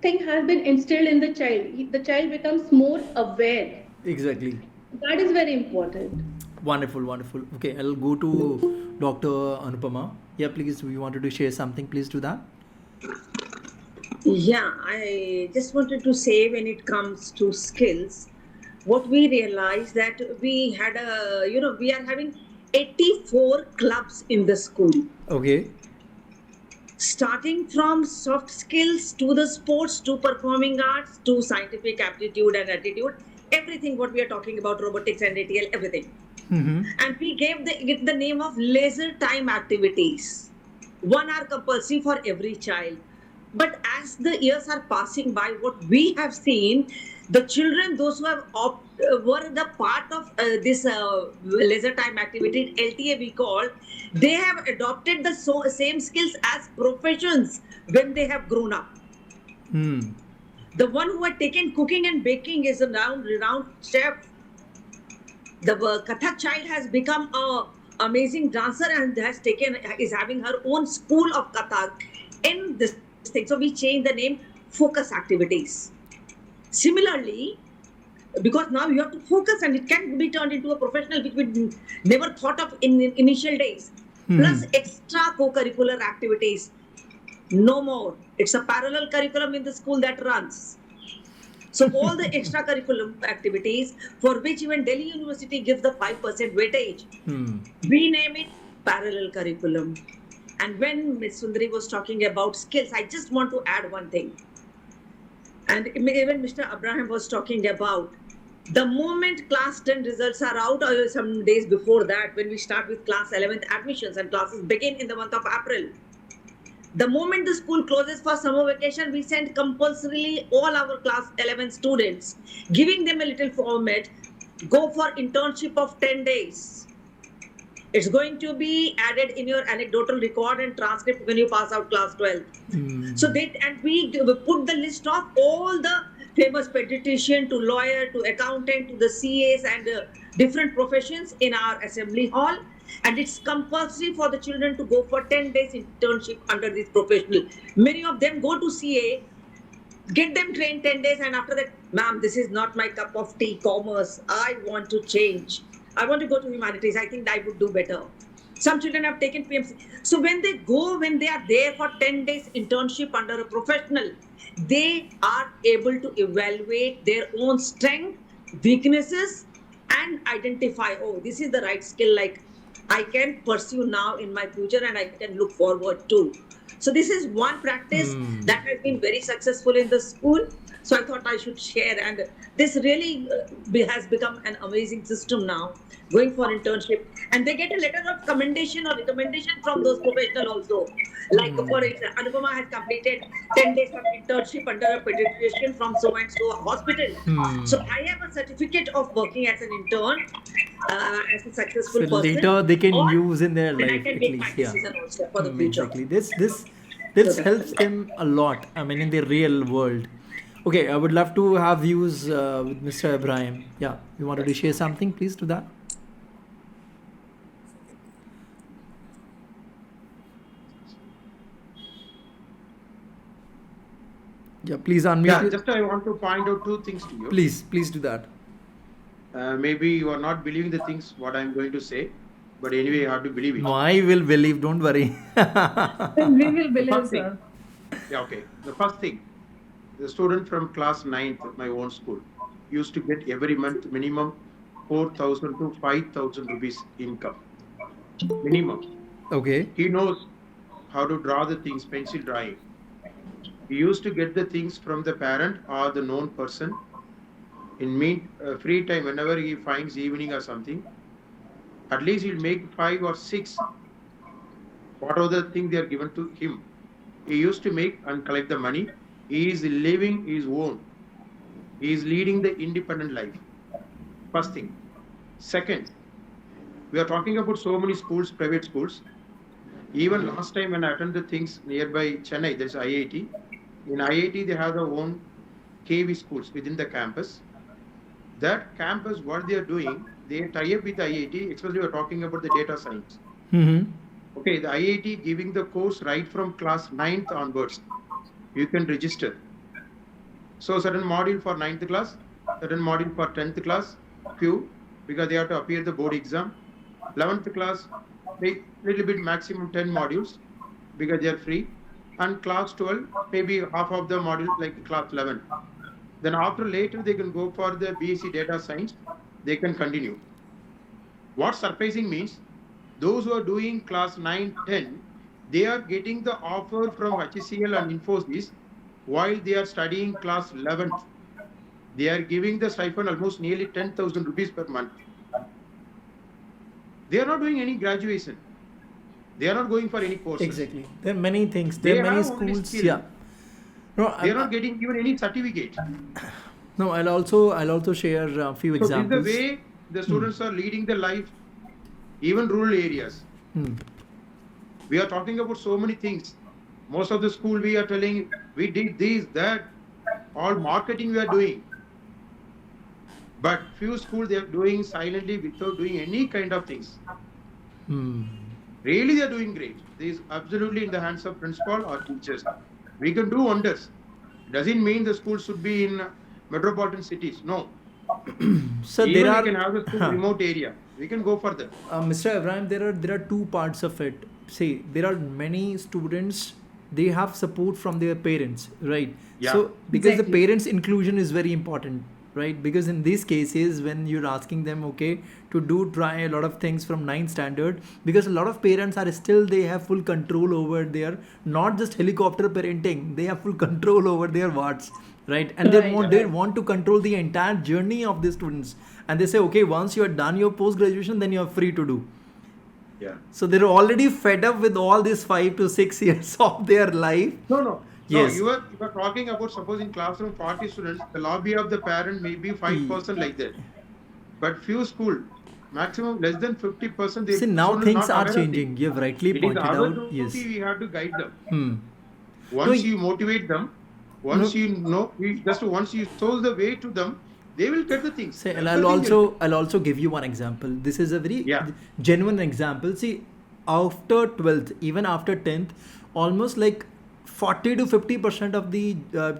Speaker 3: thing has been instilled in the child. The child becomes more aware.
Speaker 1: Exactly.
Speaker 3: That is very important.
Speaker 1: Wonderful, wonderful. Okay, I'll go to Dr. Anupama. Yeah, please, you wanted to share something, please do that.
Speaker 6: Yeah, I just wanted to say when it comes to skills, what we realized that we had we are having 84 clubs in the school.
Speaker 1: Okay.
Speaker 6: Starting from soft skills to the sports to performing arts to scientific aptitude and attitude, everything what we are talking about, robotics and ATL, everything. And we gave the name of leisure time activities. 1 hour compulsory for every child. But as the years are passing by, what we have seen, the children, those who have were the part of this leisure time activity, LTA we call, they have adopted the same skills as professions when they have grown up. The one who had taken cooking and baking is a renowned chef. The Kathak child has become a amazing dancer and is having her own school of Kathak in this thing. So we changed the name focus activities. Similarly, because now you have to focus and it can be turned into a professional, which we never thought of in initial days. Plus extra co-curricular activities. No more. It's a parallel curriculum in the school that runs. So all the extracurricular activities for which even Delhi University gives the 5% weightage, we name it parallel curriculum. And when Ms. Sundari was talking about skills, I just want to add one thing. And even Mr. Abraham was talking about the moment class 10 results are out, or some days before that, when we start with class 11th admissions and classes begin in the month of April. The moment the school closes for summer vacation, we send compulsorily all our class 11 students, giving them a little format, go for internship of 10 days. It's going to be added in your anecdotal record and transcript when you pass out class 12. So we put the list of all the famous pediatrician to lawyer to accountant to the CAs and different professions in our assembly hall. And it's compulsory for the children to go for 10 days internship under this professional. Many of them go to CA, get them trained 10 days, and after that, ma'am, this is not my cup of tea, commerce. I want to change. I want to go to humanities. I think I would do better. Some children have taken PMC. So when they go, when they are there for 10 days internship under a professional, they are able to evaluate their own strength, weaknesses, and identify, oh, this is the right skill, like I can pursue now in my future and I can look forward to. So this is one practice that has been very successful in the school. So I thought I should share, and this really has become an amazing system now, going for internship, and they get a letter of commendation or recommendation from those professionals also. Like for example, Anupama has completed 10 days of internship under a pediatrician from so and so hospital. So I have a certificate of working as an intern, as a successful
Speaker 1: So
Speaker 6: person.
Speaker 1: later they can use in their
Speaker 6: And I
Speaker 1: life
Speaker 6: can
Speaker 1: at
Speaker 6: make my
Speaker 1: least. Yeah.
Speaker 6: decision also for the future.
Speaker 1: Exactly. This helps them a lot. I mean, in the real world. Okay, I would love to have views with Mr. Ibrahim. Yeah, you wanted to share something, please, to that? Yeah, please unmute.
Speaker 5: Yeah,
Speaker 1: it.
Speaker 5: just I want to point out two things to you.
Speaker 1: Please do that.
Speaker 5: Maybe you are not believing the things what I'm going to say, but anyway, you have to believe it.
Speaker 1: No, I will believe. Don't worry.
Speaker 2: We will believe,
Speaker 5: First thing.
Speaker 2: sir.
Speaker 5: Yeah, okay. The first thing, the student from class 9th at my own school used to get every month minimum 4,000 to 5,000 rupees income. Minimum.
Speaker 1: Okay.
Speaker 5: He knows how to draw the things, pencil drawing. He used to get the things from the parent or the known person in free time, whenever he finds evening or something. At least he'll make 5 or 6, whatever the thing they are given to him. He used to make and collect the money. He is living his own. He is leading the independent life. First thing. Second, we are talking about so many schools, private schools. Even last time when I attended things nearby Chennai, there's IIT. In IIT, they have their own KV schools within the campus. That campus, what they are doing, they tie up with IIT, especially we are talking about the data science. Okay, the IIT giving the course right from class 9th onwards. You can register. So certain module for 9th class, certain module for 10th class, few, because they have to appear the board exam. 11th class, they little bit maximum 10 modules, because they are free. And class 12, maybe half of the module like class 11. Then after later, they can go for the BSc data science, they can continue. What surprising means, those who are doing class 9, 10, they are getting the offer from HCL and Infosys while they are studying class 11th. They are giving the stipend almost nearly 10,000 rupees per month. They are not doing any graduation. They are not going for any courses.
Speaker 1: Exactly. There are many things. There are many schools. Yeah. No,
Speaker 5: They are not getting even any certificate.
Speaker 1: No, I'll also share a few
Speaker 5: So
Speaker 1: examples.
Speaker 5: this is the way the students are leading their life, even rural areas. We are talking about so many things. Most of the school we are telling, we did this, that, all marketing we are doing. But few schools they are doing silently without doing any kind of things. Really they are doing great. This is absolutely in the hands of principal or teachers. We can do wonders. Doesn't mean the school should be in metropolitan cities. No.
Speaker 1: So
Speaker 5: Even
Speaker 1: there are,
Speaker 5: we can have the school remote area. We can go further.
Speaker 1: Mr. Ibrahim, there are two parts of it. See, there are many students, they have support from their parents, right?
Speaker 5: Yeah.
Speaker 1: So because
Speaker 2: Exactly.
Speaker 1: the parents' inclusion is very important, right? Because in these cases, when you're asking them, okay, to try a lot of things from 9th standard, because a lot of parents are still, they have full control over their, not just helicopter parenting, they have full control over their wards, right? And they want to control the entire journey of the students. And they say, okay, once you are done your post-graduation, then you are free to do.
Speaker 5: Yeah.
Speaker 1: So they're already fed up with all these 5 to 6 years of their life.
Speaker 5: No.
Speaker 1: Yes.
Speaker 5: No, you are talking about, suppose in classroom 40 students, the lobby of the parent may be 5% like that. But few school, maximum less than 50%.
Speaker 1: See, now things are changing. You have rightly pointed out. Yes.
Speaker 5: We have to guide them.
Speaker 1: No,
Speaker 5: Once you motivate them, Once once you show the way to them, they will get the things.
Speaker 1: Say, and I'll also give you one example. This is a very genuine example. See, after 12th, even after 10th, almost like 40 to 50% of the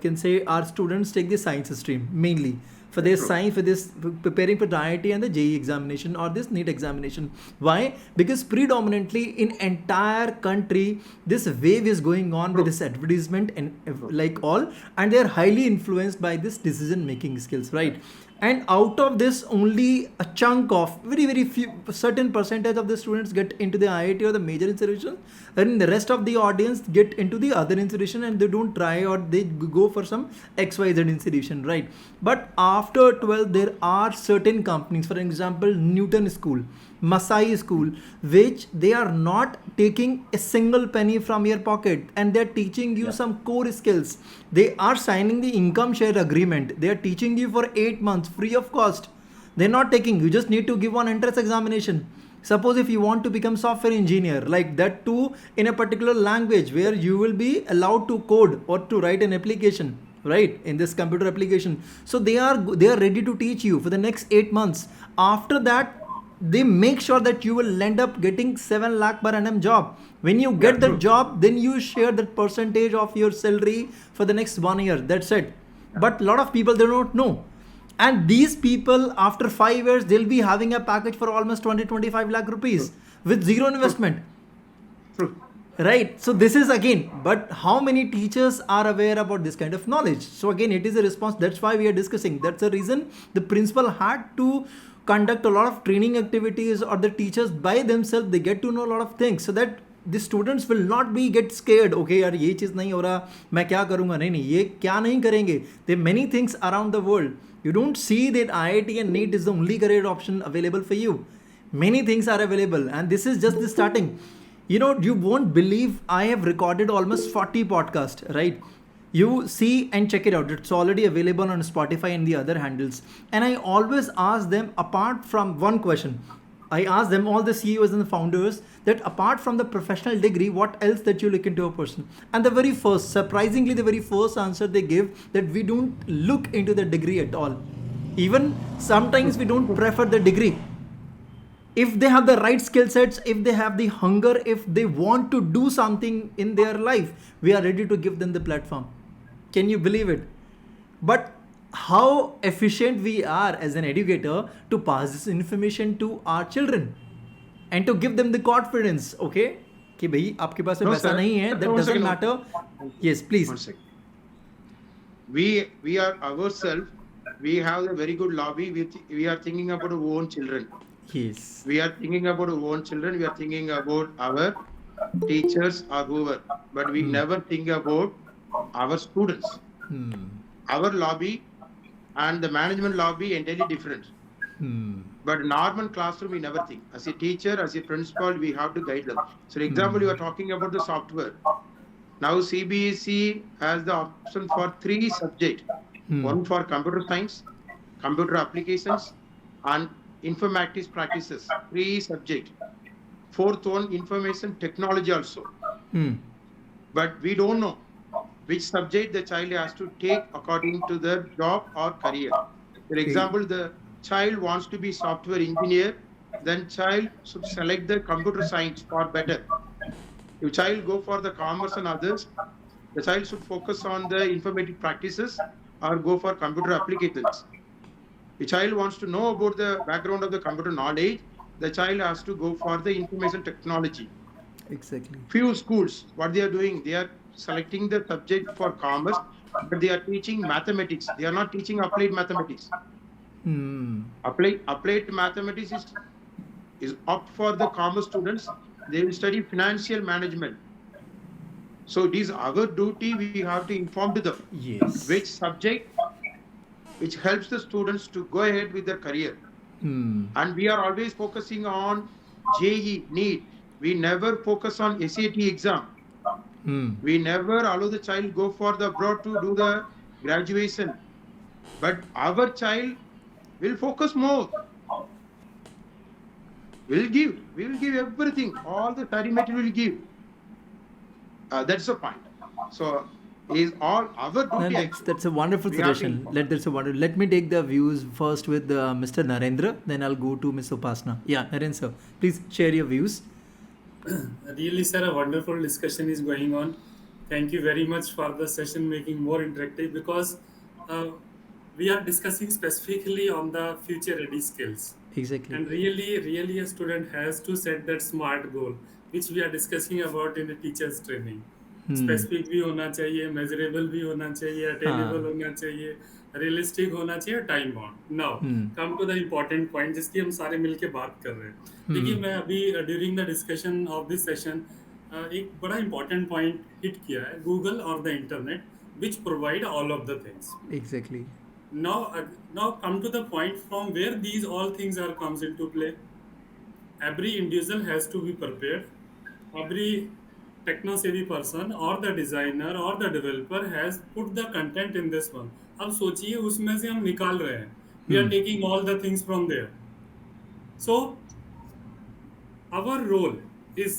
Speaker 1: can say our students take the science stream mainly for their science, for this preparing for the IIT and the JEE examination or this NEET examination. Why? Because predominantly in entire country this wave is going on with this advertisement and like all, and they are highly influenced by this decision making skills, right? And out of this, only a chunk of very few certain percentage of the students get into the IIT or the major institution, and the rest of the audience get into the other institution and they don't try or they go for some XYZ institution, right? But after 12 there are certain companies, for example Newton School, Masai School, which they are not taking a single penny from your pocket and they're teaching you some core skills. They are signing the income share agreement. They are teaching you for 8 months free of cost. They're not taking, you just need to give one entrance examination. Suppose if you want to become software engineer, like that too in a particular language where you will be allowed to code or to write an application, right, in this computer application. So they are ready to teach you for the next 8 months. After that, they make sure that you will end up getting 7 lakh per annum job. When you get that job, then you share that percentage of your salary for the next 1 year. That's it. But a lot of people, they don't know. And these people, after 5 years, they'll be having a package for almost 20-25 lakh rupees with zero investment. Right. So this is again, but how many teachers are aware about this kind of knowledge? So again, it is a response. That's why we are discussing. That's the reason the principal had to conduct a lot of training activities, or the teachers by themselves, they get to know a lot of things so that the students will not be get scared. Okay यार ये चीज़ नहीं हो रहा, मैं क्या करूँगा? नहीं ये क्या नहीं करेंगे? There are many things around the world. You don't see that IIT and NEET is the only career option available for you. Many things are available, and this is just the starting. You know, you won't believe I have recorded almost 40 podcasts, right? You see and check it out. It's already available on Spotify and the other handles. And I always ask them, apart from one question, I ask them, all the CEOs and the founders, that apart from the professional degree, what else that you look into a person? And the very first, surprisingly, the very first answer they give, that we don't look into the degree at all. Even sometimes we don't prefer the degree. If they have the right skill sets, if they have the hunger, if they want to do something in their life, we are ready to give them the platform. Can you believe it? But how efficient we are as an educator to pass this information to our children and to give them the confidence, okay? कि भाई आपके पास में पैसा नहीं है, that doesn't matter. Yes, please.
Speaker 5: 1 second. We are ourselves, we have a very good lobby. We are thinking about our own children.
Speaker 1: Yes.
Speaker 5: We are thinking about our own children. We are thinking about our teachers or whoever, but we never think about our students. Our lobby and the management lobby entirely different. But normal classroom, we never think. As a teacher, as a principal, we have to guide them. So, for example, you are talking about the software. Now, CBSE has the option for 3 subjects. One for computer science, computer applications, and informatics practices. 3 subjects. 4th one, information technology also. But we don't know which subject the child has to take according to their job or career. For example, the child wants to be software engineer, then child should select the computer science for better. If child go for the commerce and others, the child should focus on the informatic practices or go for computer applications. The child wants to know about the background of the computer knowledge, the child has to go for the information technology.
Speaker 1: Exactly.
Speaker 5: Few schools, what they are doing, they are selecting the subject for commerce, but they are teaching mathematics. They are not teaching applied mathematics. Applied mathematics is up for the commerce students. They will study financial management. So it is our duty, we have to inform to them which subject which helps the students to go ahead with their career. And we are always focusing on JEE, NEET. We never focus on SAT exam. We never allow the child go for the abroad to do the graduation. But our child will focus more. We will give everything. All the study material will give. That's the point. So is all our duty.
Speaker 1: No,
Speaker 5: Actually,
Speaker 1: that's a wonderful
Speaker 5: we have to
Speaker 1: suggestion.
Speaker 5: inform.
Speaker 1: Let me take the views first with Mr. Narendra, then I'll go to Ms. Upasana. Yeah, Narendra, sir, please share your views.
Speaker 4: Really, sir, a wonderful discussion is going on. Thank you very much for the session making more interactive, because uh, we are discussing specifically on the future ready skills.
Speaker 1: Exactly.
Speaker 4: And really, a student has to set that smart goal, which we are discussing about in the teachers training. Specific भी होना चाहिए, measurable भी होना चाहिए, attainable होना चाहिए, realistic होना चाहिए, time bound. Now come to the important point जिसकी हम सारे मिलके बात कर रहे हैं. देखिए, मैं अभी during the discussion of this session एक बड़ा इम्पोर्टेंट पॉइंट हिट किया है, गूगल और the internet which provide all of the things.
Speaker 1: Exactly.
Speaker 4: Now come to the point from where these all things are comes into play. Every individual has to be prepared. Every techno savvy person or the designer or the developer has put the content in this one. अब सोचिए उसमें से हम निकाल रहे हैं. We are taking all the things from there. So our role is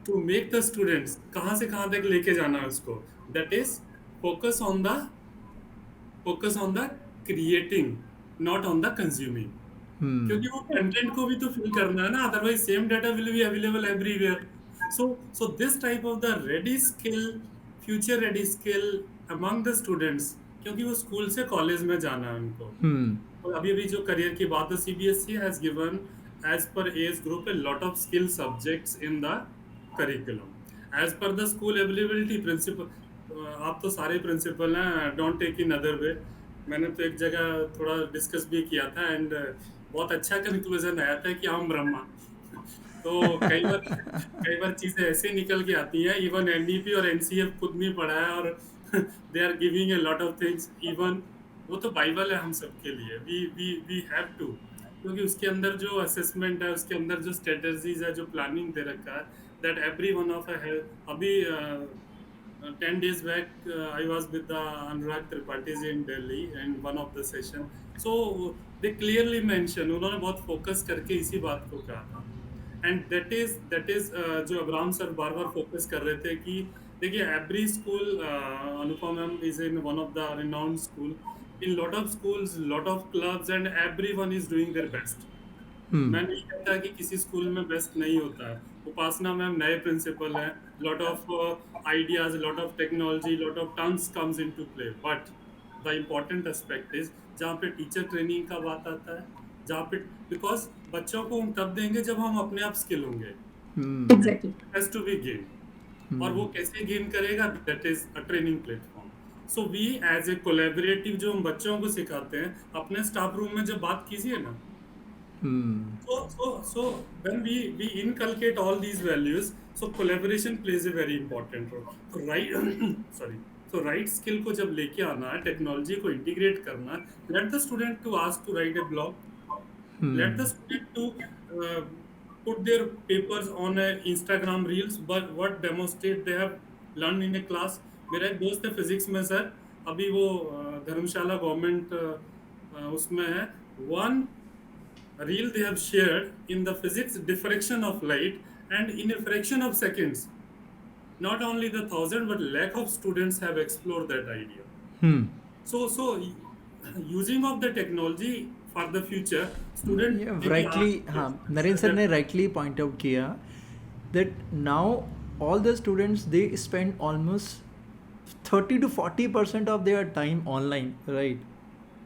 Speaker 4: to make the students कहाँ से कहाँ तक लेके जाना है उसको. That is focus on the creating, not on the consuming. क्योंकि वो कंटेंट को भी तो फिल करना है ना, otherwise same data will be available everywhere. So this type of the ready skill, future ready skill among the students, क्योंकि वो स्कूल से कॉलेज में जाना है उनको. और अभी जो करियर की बात है, CBSE has given as per age group a lot of skill subjects in the curriculum as per the school availability principle. आप तो सारे प्रिंसिपल हैं, don't take in other way. मैंने तो एक जगह थोड़ा डिस्कस भी किया था एंड बहुत अच्छा कंक्लूजन आया था कि हम ब्रह्मा. तो कई बार चीजें ऐसे निकल के आती हैं. इवन NDP और NCF खुद नहीं पढ़ा है और they are giving a lot of things. Even वो तो बाइबल है हम सबके लिए. वी हैव टू, क्योंकि उसके अंदर जो असेसमेंट है, उसके अंदर जो स्ट्रेटजीज है, जो प्लानिंग दे रखा है, दैट एवरी वन ऑफ अभी 10 days back, I was with the Anurag Tripatis in Delhi and one of the session. So they clearly mention, उन्होंने बहुत फोकस करके इसी बात को कहा था. And that is जो अब्राहम सर बार बार फोकस कर रहे थे कि देखिए, every school, Anupama is in one of the renowned school. In lot of schools, lot of clubs, and everyone is doing their best. मैं नहीं कहता कि किसी स्कूल में बेस्ट नहीं होता है. उपासना में नए प्रिंसिपल हैं, lot of ideas, lot of technology, lot of tons comes into play. But the important aspect is जहाँ पे टीचर ट्रेनिंग का बात आता है, जहाँ पे बिकॉज बच्चों को हम तब देंगे जब हम अपने आप स्किल होंगे.
Speaker 2: Exactly.
Speaker 4: Has to be gained. और वो कैसे गेन करेगा, that is a training platform. So we as a collaborative जो हम बच्चों को सिखाते हैं, अपने स्टाफ रूम में जब बात कीजिए ना, so when we inculcate all these values, so collaboration plays a very important role. So right skill को जब लेके आना है, टेक्नोलॉजी को इंटीग्रेट करना है, let the student to ask to write a blog, let the student to put their papers on a Instagram reels, but what demonstrate they have learned in a class. मेरा एक दोस्त है physics में sir, अभी वो धर्मशाला government उसमें है. one reel they have shared in the physics diffraction of light, and in a fraction of seconds, not only the 1,000 but lakh of students have explored that idea. So using of the technology for the future, student
Speaker 1: rightly, Narendra sir ने rightly point out किया that now all the students they spend almost 30 to 40% of their time online, right?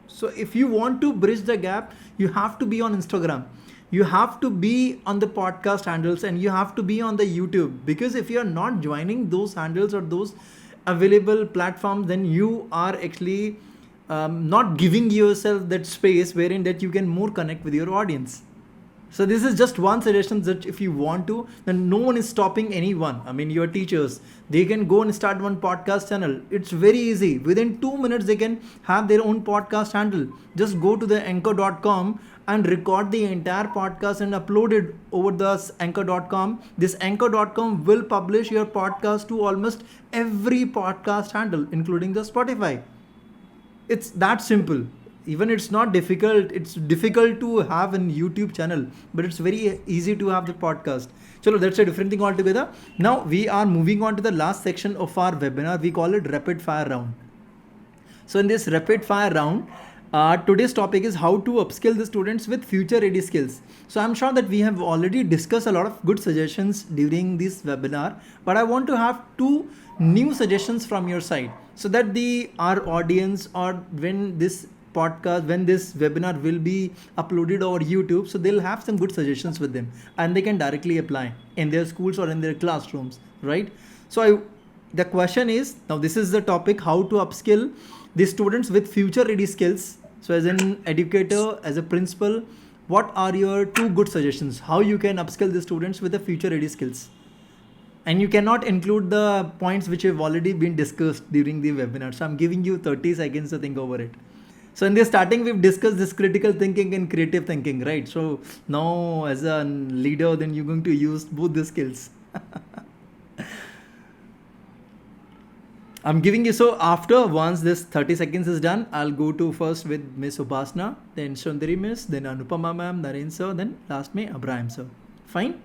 Speaker 1: So if you want to bridge the gap, you have to be on Instagram, you have to be on the podcast handles, and you have to be on the YouTube, because if you are not joining those handles or those available platforms, then you are actually not giving yourself that space wherein that you can more connect with your audience. So this is just one suggestion that if you want to, then no one is stopping anyone. I mean, your teachers, they can go and start one podcast channel. It's very easy. Within 2 minutes, they can have their own podcast handle. Just go to the anchor.com and record the entire podcast and upload it over the anchor.com. This anchor.com will publish your podcast to almost every podcast handle, including the Spotify. It's that simple. even it's not difficult. It's difficult to have a YouTube channel, but it's very easy to have the podcast. So that's a different thing altogether. Now we are moving on to the last section of our webinar. We call it rapid fire round. So in this rapid fire round, today's topic is how to upskill the students with future ready skills. So I'm sure that we have already discussed a lot of good suggestions during this webinar, but I want to have 2 new suggestions from your side, so that our audience, or when this webinar will be uploaded over YouTube, so they'll have some good suggestions with them and they can directly apply in their schools or in their classrooms, right? So the question is, now this is the topic, how to upskill the students with future ready skills. So as an educator, as a principal, what are your 2 good suggestions how you can upskill the students with the future ready skills? And you cannot include the points which have already been discussed during the webinar. So I'm giving you 30 seconds to think over it. So in the starting, we've discussed this critical thinking and creative thinking, right? So now as a leader, then you're going to use both the skills. I'm giving you, so after once this 30 seconds is done, I'll go to first with Miss Upasana, then Sundari Miss, then Anupama ma'am, Narendra sir, then last me Abraham sir. Fine?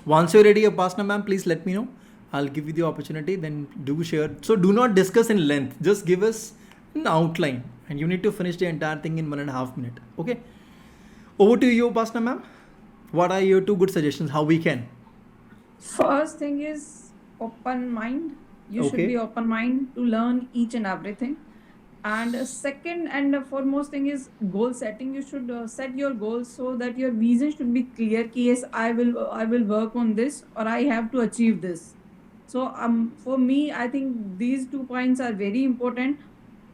Speaker 1: Once you're ready, Upasana ma'am, please let me know. I'll give you the opportunity, then do share. So do not discuss in length, just give us an outline, and you need to finish the entire thing in 1.5 minutes. Okay? Over to you, Upasana ma'am. What are your 2 good suggestions how we can?
Speaker 2: First thing is open mind. You should be open mind to learn each and everything. And second and foremost thing is goal setting. You should set your goals so that your vision should be clear. Ki yes, I will work on this, or I have to achieve this. So for me, I think these 2 points are very important.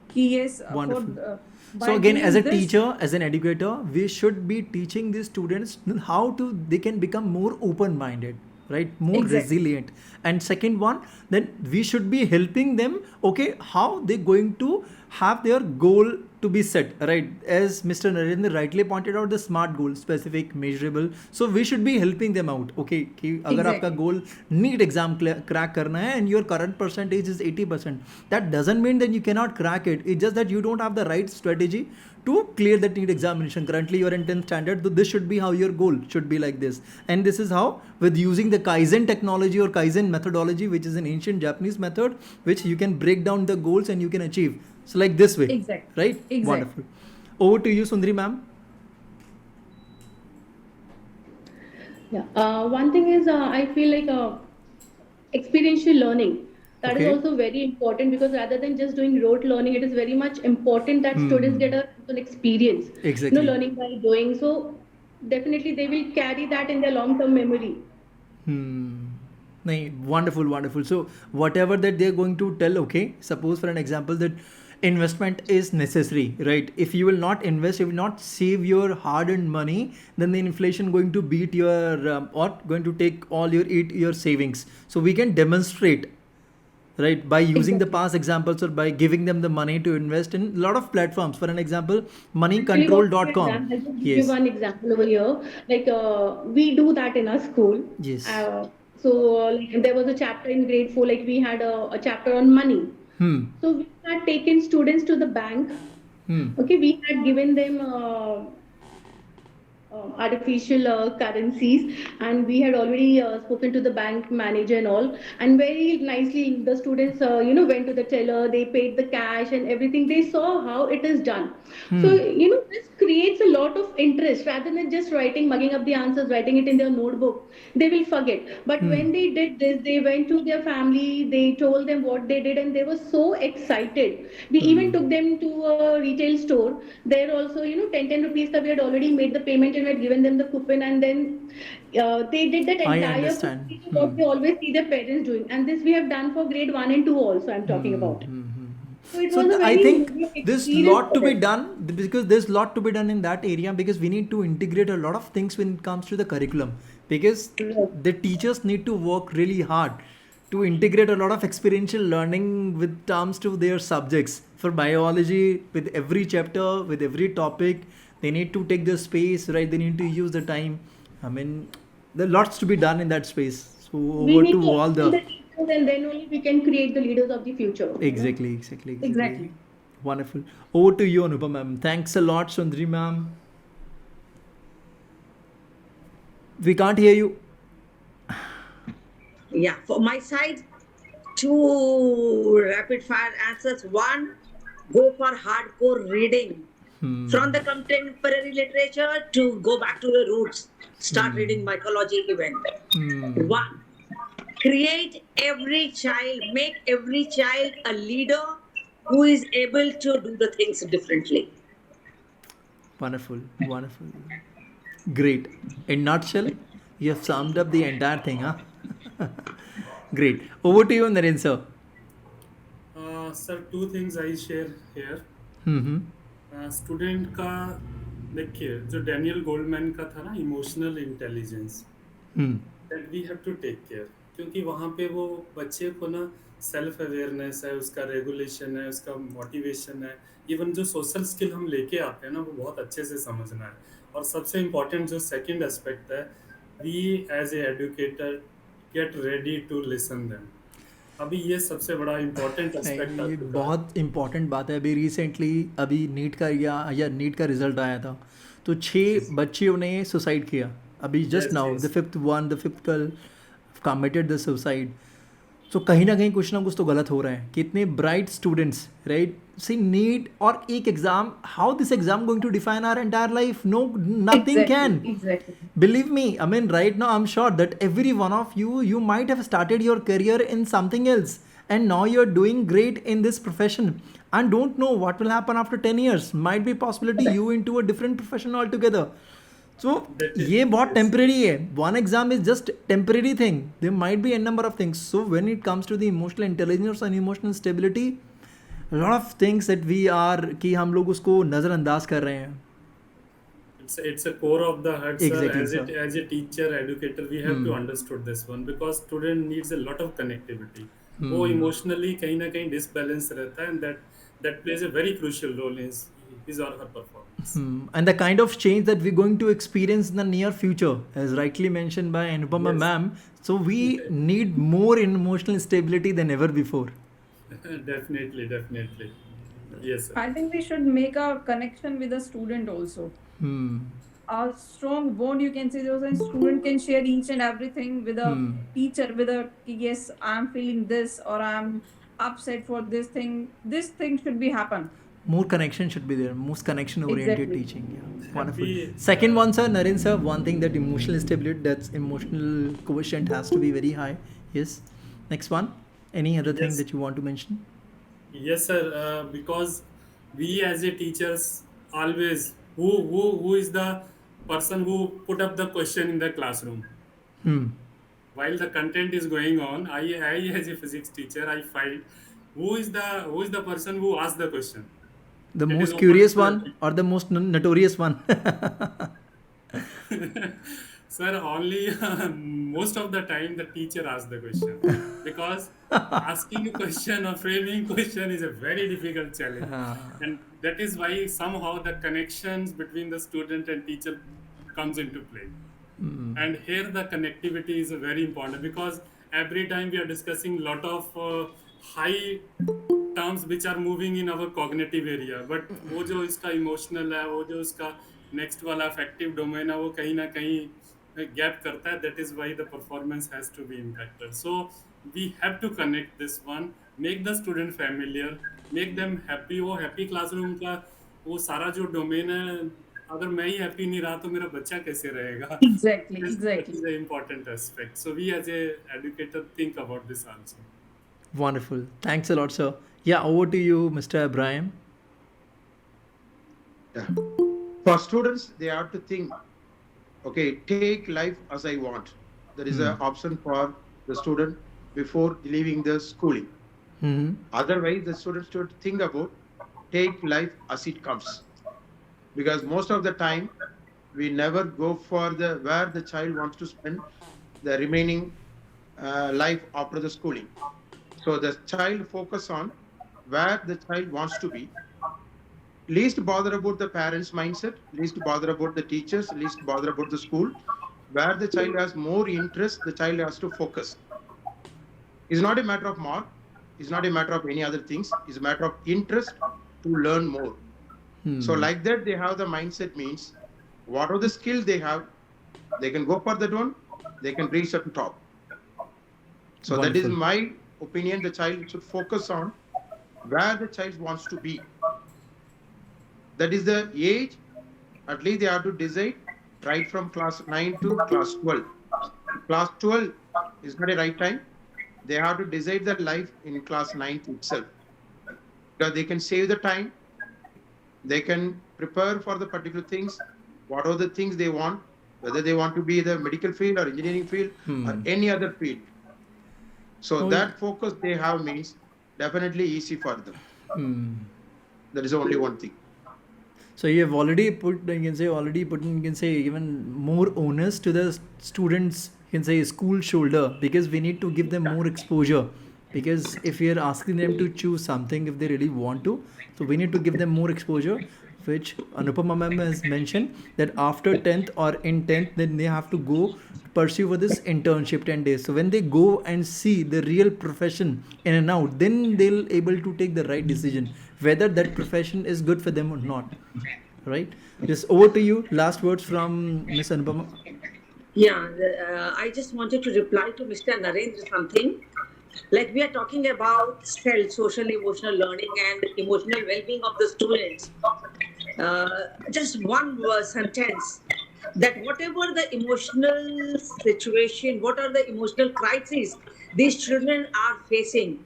Speaker 2: Ki yes,
Speaker 1: wonderful. So again, as a teacher, as an educator, we should be teaching the students how they can become more open-minded, right? More resilient. And second one, then we should be helping them, okay, how they're going to have their goal to be set, right? As Mr. Narender rightly pointed out, the SMART goal, specific, measurable. So we should be helping them out, okay? कि अगर आपका goal NEET exam crack करना है and your current percentage is 80%, that doesn't mean that you cannot crack it. It's just that you don't have the right strategy to clear that NEET examination. Currently you're in 10th standard, so this should be how your goal should be, like this. And this is how, with using the Kaizen technology or Kaizen methodology, which is an ancient Japanese method, which you can break down the goals and you can achieve. So like this way, right? Exactly. Wonderful. Over to you, Sundari ma'am.
Speaker 3: Yeah. One thing is, I feel like experiential learning. That is also very important, because rather than just doing rote learning, it is very much important that students get an experience.
Speaker 1: Exactly.
Speaker 3: Learning by doing. So definitely they will carry that in their long-term memory.
Speaker 1: Wonderful. So whatever that they're going to tell, okay, suppose for an example that investment is necessary, right? If you will not invest, you will not save your hard-earned money, then the inflation going to beat your or going to take all your savings. So we can demonstrate, right, by using the past examples, or by giving them the money to invest in a lot of platforms. For an example, moneycontrol.com.
Speaker 3: I'll just give you one example over here. Like we do that in our school.
Speaker 1: Yes.
Speaker 3: Like, there was a chapter in grade 4, like we had a chapter on money. So we had taken students to the bank. Okay, we had given them artificial currencies, and we had already spoken to the bank manager and all, and very nicely the students went to the teller, they paid the cash and everything, they saw how it is done. So this creates a lot of interest. Rather than just mugging up the answers, writing it in their notebook, they will forget. But when they did this, they went to their family, they told them what they did, and they were so excited. We even took them to a retail store. There also 10 rupees that we had already made the payment, and we had given them the coupon, and then they did that entire procedure, what they always see their parents doing. And this we have done for grade 1 and 2 also, I'm talking about.
Speaker 1: So I think there's a lot to be done, because there's a lot to be done in that area, because we need to integrate a lot of things when it comes to the curriculum, because the teachers need to work really hard to integrate a lot of experiential learning with terms to their subjects. For biology, with every chapter, with every topic, they need to take the space, right? They need to use the time. I mean, there's lots to be done in that space. So over to all the
Speaker 3: and then only we can create the leaders of the future.
Speaker 1: Exactly. Wonderful. Over to you, Anupama ma'am. Thanks a lot, Sundari ma'am. We can't hear you.
Speaker 6: Yeah, for my side, two rapid fire answers. One, go for hardcore reading. From the contemporary literature to go back to the roots. Start reading mythology even. One, create every child, make every child a leader who is able to do the things differently.
Speaker 1: Wonderful. Wonderful. Great. In nutshell, you have summed up the entire thing, huh? Great. Over to you, Narendra sir.
Speaker 4: Sir two things I share here student का देखिए जो Daniel Goldman का था ना emotional intelligence that we have to take care क्योंकि वहाँ पे वो बच्चे को ना सेल्फ अवेयरनेस है उसका रेगुलेशन है उसका मोटिवेशन है इवन जो सोशल स्किल हम लेके आते हैं ना वो बहुत अच्छे से समझना है और सबसे इम्पोर्टेंट जो सेकंड एस्पेक्ट है we as a educator get ready to listen them अभी ये सबसे बड़ा इम्पोर्टेंट एस्पेक्ट
Speaker 1: ये बहुत इम्पोर्टेंट बात है अभी रिसेंटली अभी नीट का या नीट का रिजल्ट आया था तो 6 बच्चियों ने सुसाइड किया अभी just now the fifth girl committed the suicide so कहीं ना कहीं कुछ ना कुछ तो गलत हो रहा है कितने bright students right see NEET और एक exam how this exam going to define our entire life no nothing can believe me I mean right now I'm sure that every one of you might have started your career in something else and now you're doing great in this profession and don't know what will happen after 10 years might be possibility you into a different profession altogether so ये बहुत temporary है one exam is just temporary thing there might be a number of things so when it comes to the emotional intelligence and emotional stability a lot of things that we are कि हम लोग उसको नज़रअंदाज कर रहे हैं
Speaker 4: it's a core of the heart
Speaker 1: Exactly,
Speaker 4: sir.
Speaker 1: sir.
Speaker 4: As a teacher educator we have to understood this one because student needs a lot of connectivity वो emotionally कहीं ना कहीं disbalance रहता है and that plays a very crucial role in his or her performance
Speaker 1: and the kind of change that we're going to experience in the near future as rightly mentioned by Anupama ma'am so we need more emotional stability than ever before
Speaker 4: definitely yes sir.
Speaker 2: I think we should make a connection with the student also. A strong bond you can say there was a student can share each and everything with a teacher with a yes I'm feeling this or I'm upset for this thing should be happen
Speaker 1: more connection should be there most connection oriented
Speaker 2: Exactly.
Speaker 1: teaching yeah wonderful second one sir Narendra sir one thing that emotional stability that's emotional quotient has to be very high yes next one any other thing
Speaker 4: Yes.
Speaker 1: that you want to mention
Speaker 4: Yes, sir. Because we as a teachers always who is the person who put up the question in the classroom. While the content is going on, I as a physics teacher I find who is the person who asked the question.
Speaker 1: the
Speaker 4: It is
Speaker 1: most
Speaker 4: open
Speaker 1: curious
Speaker 4: to
Speaker 1: one or the most notorious one
Speaker 4: Sir, only most of the time the teacher asks the question because asking a question or framing question is a very difficult challenge and that is why somehow the connections between the student and teacher comes into play and here the connectivity is very important because every time we are discussing lot of high terms which are moving in our cognitive area but वो जो इसका emotional है वो जो उसका next वाला affective domain है वो कहीं ना कहीं gap करता है that is why the performance has to be impacted so we have to connect this one make the student familiar make them happy वो happy classroom का वो सारा जो domain है अगर मैं ही happy नहीं रहा तो मेरा बच्चा कैसे रहेगा
Speaker 2: exactly
Speaker 4: that is the important aspect so we as a educator think about this also
Speaker 1: wonderful thanks a lot sir yeah over to you Mr. Ibrahim
Speaker 5: Yeah. For students, they have to think, okay, take life as I want. There is an option for the student before leaving the schooling. Otherwise, the students should think about take life as it comes. Because most of the time, we never go for where the child wants to spend the remaining life after the schooling. So the child focus on where the child wants to be. Least bother about the parents' mindset, least bother about the teachers, least bother about the school. Where the child has more interest, the child has to focus. It's not a matter of mark, it's not a matter of any other things, it's a matter of interest to learn more. So like that, they have the mindset means what are the skills they have, they can go for that one, they can reach at the top. So that is
Speaker 1: Wonderful.
Speaker 5: my opinion. The child should focus on where the child wants to be. That is the age. At least they have to decide right from class 9 to class 12. Class 12 is not a right time. They have to decide their life in class 9 itself. Because they can save the time. They can prepare for the particular things. What are the things they want, whether they want to be the medical field or engineering field or any other field. So that focus they have means definitely easy for them. That is only one thing.
Speaker 1: So you have already put, even more onus to the students, school shoulder, because we need to give them more exposure. Because if we are asking them to choose something, if they really want to, so we need to give them more exposure, which Anupama ma'am has mentioned, that after 10th or in 10th, then they have to go pursue for this internship 10 days. So when they go and see the real profession in and out, then they'll able to take the right decision, whether that profession is good for them or not. Right? Just over to you. Last words from Miss Anupama.
Speaker 6: Yeah, I just wanted to reply to Mr. Narender something. Like we are talking about self, social, emotional learning and emotional well-being of the students. Just one sentence, that whatever the emotional situation, what are the emotional crises these children are facing,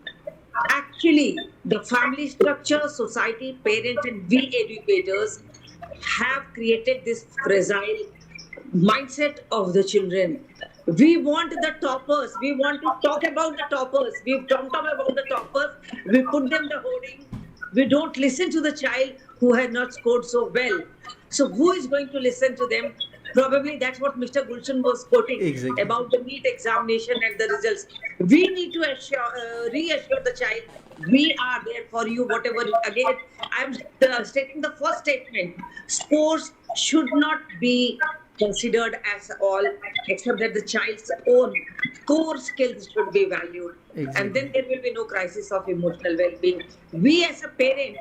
Speaker 6: actually the family structure, society, parents and we educators have created this fragile mindset of the children. We want the toppers. We want to talk about the toppers. We don't talk about the toppers. We put them the hoarding. We don't listen to the child who has not scored so well. So who is going to listen to them? Probably that's what Mr. Gulshan was quoting about the NEET examination and the results. We need to reassure the child, we are there for you, whatever. Again, I'm stating the first statement. Sports should not be considered as all, except that the child's own core skills should be valued. And then there will be no crisis of emotional well-being. We as a parent,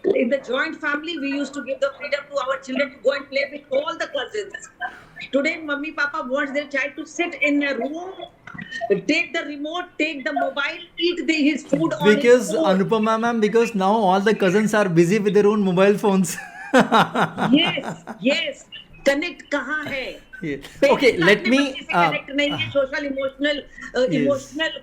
Speaker 6: in the joint family, we used to give the freedom to our children to go and play with all the cousins. Today, mummy, papa wants their child to sit in a room, take the remote, take the mobile, eat his food on
Speaker 1: Because
Speaker 6: his own.
Speaker 1: Anupama ma'am, because now all the cousins are busy with their own mobile phones.
Speaker 6: Yes. Connect कहाँ है?
Speaker 1: Okay, let me.
Speaker 6: Connect नहीं है, social emotional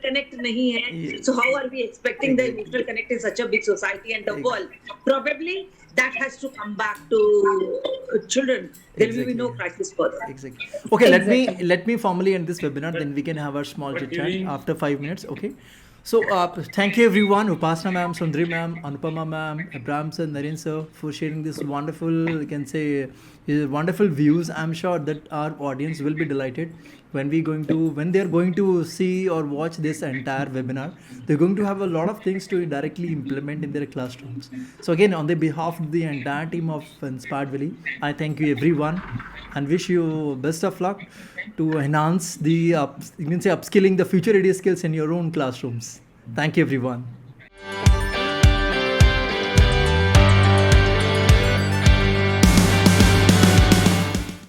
Speaker 6: connect नहीं है. So how are we expecting the emotional connect in such a big society and the world? Probably that has to come back to children. There will be no crisis further.
Speaker 1: Okay, let me formally end this webinar. Then we can have our small chit chat after 5 minutes. Okay. So thank you everyone, Upasana ma'am, Sundari ma'am, Anupama ma'am, Abraham sir, Narendra sir, for sharing this wonderful, wonderful views. I'm sure that our audience will be delighted when they are going to see or watch this entire webinar. They're going to have a lot of things to directly implement in their classrooms. So again, on the behalf of the entire team of Inspired Valley, I thank you everyone and wish you best of luck to enhance the upskilling the future ready skills in your own classrooms. Thank you everyone.